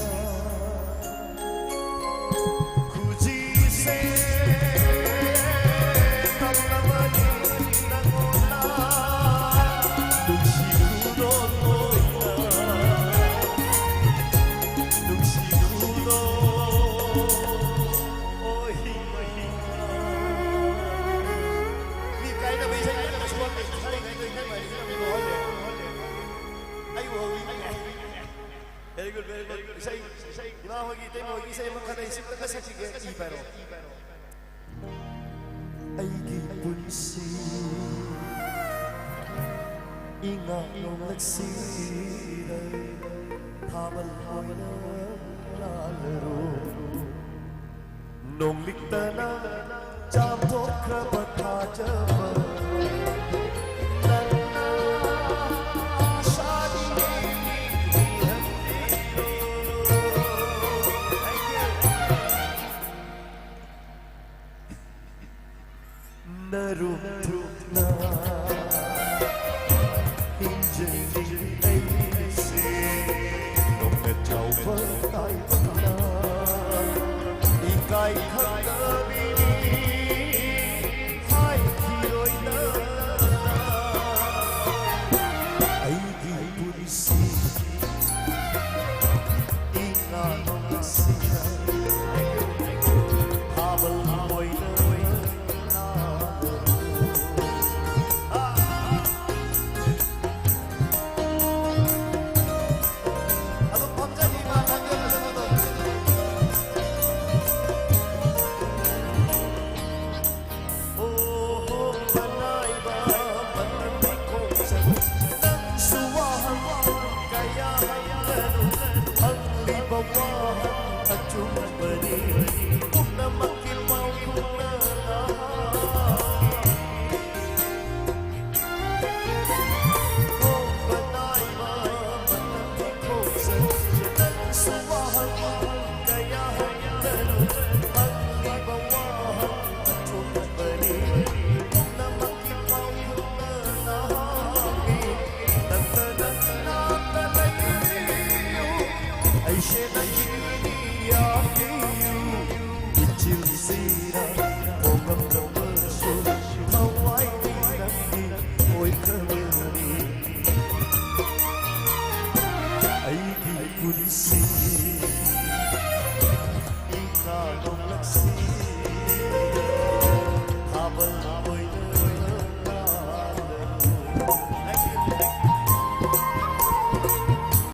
Kujise, tamlamani ng ulan, nung siguro mo'y na. Nung siguro mo'y na. Hindi, kaya na ba isa yun na nasuwag? Kaya na ay, wow. Very good, very good. Isay, di ba magiging mo, isay mo ka na isip na kasi sige, pero. Ay gipunsi, inga nung nagsilay, habal mo'y naglalaro. Nung likta na, jabo krabat hajama. Naruntuk na hinjali ay si nung nagjawa tayo na ika'y kagabi ay kilo'y isi ikalong laksi habang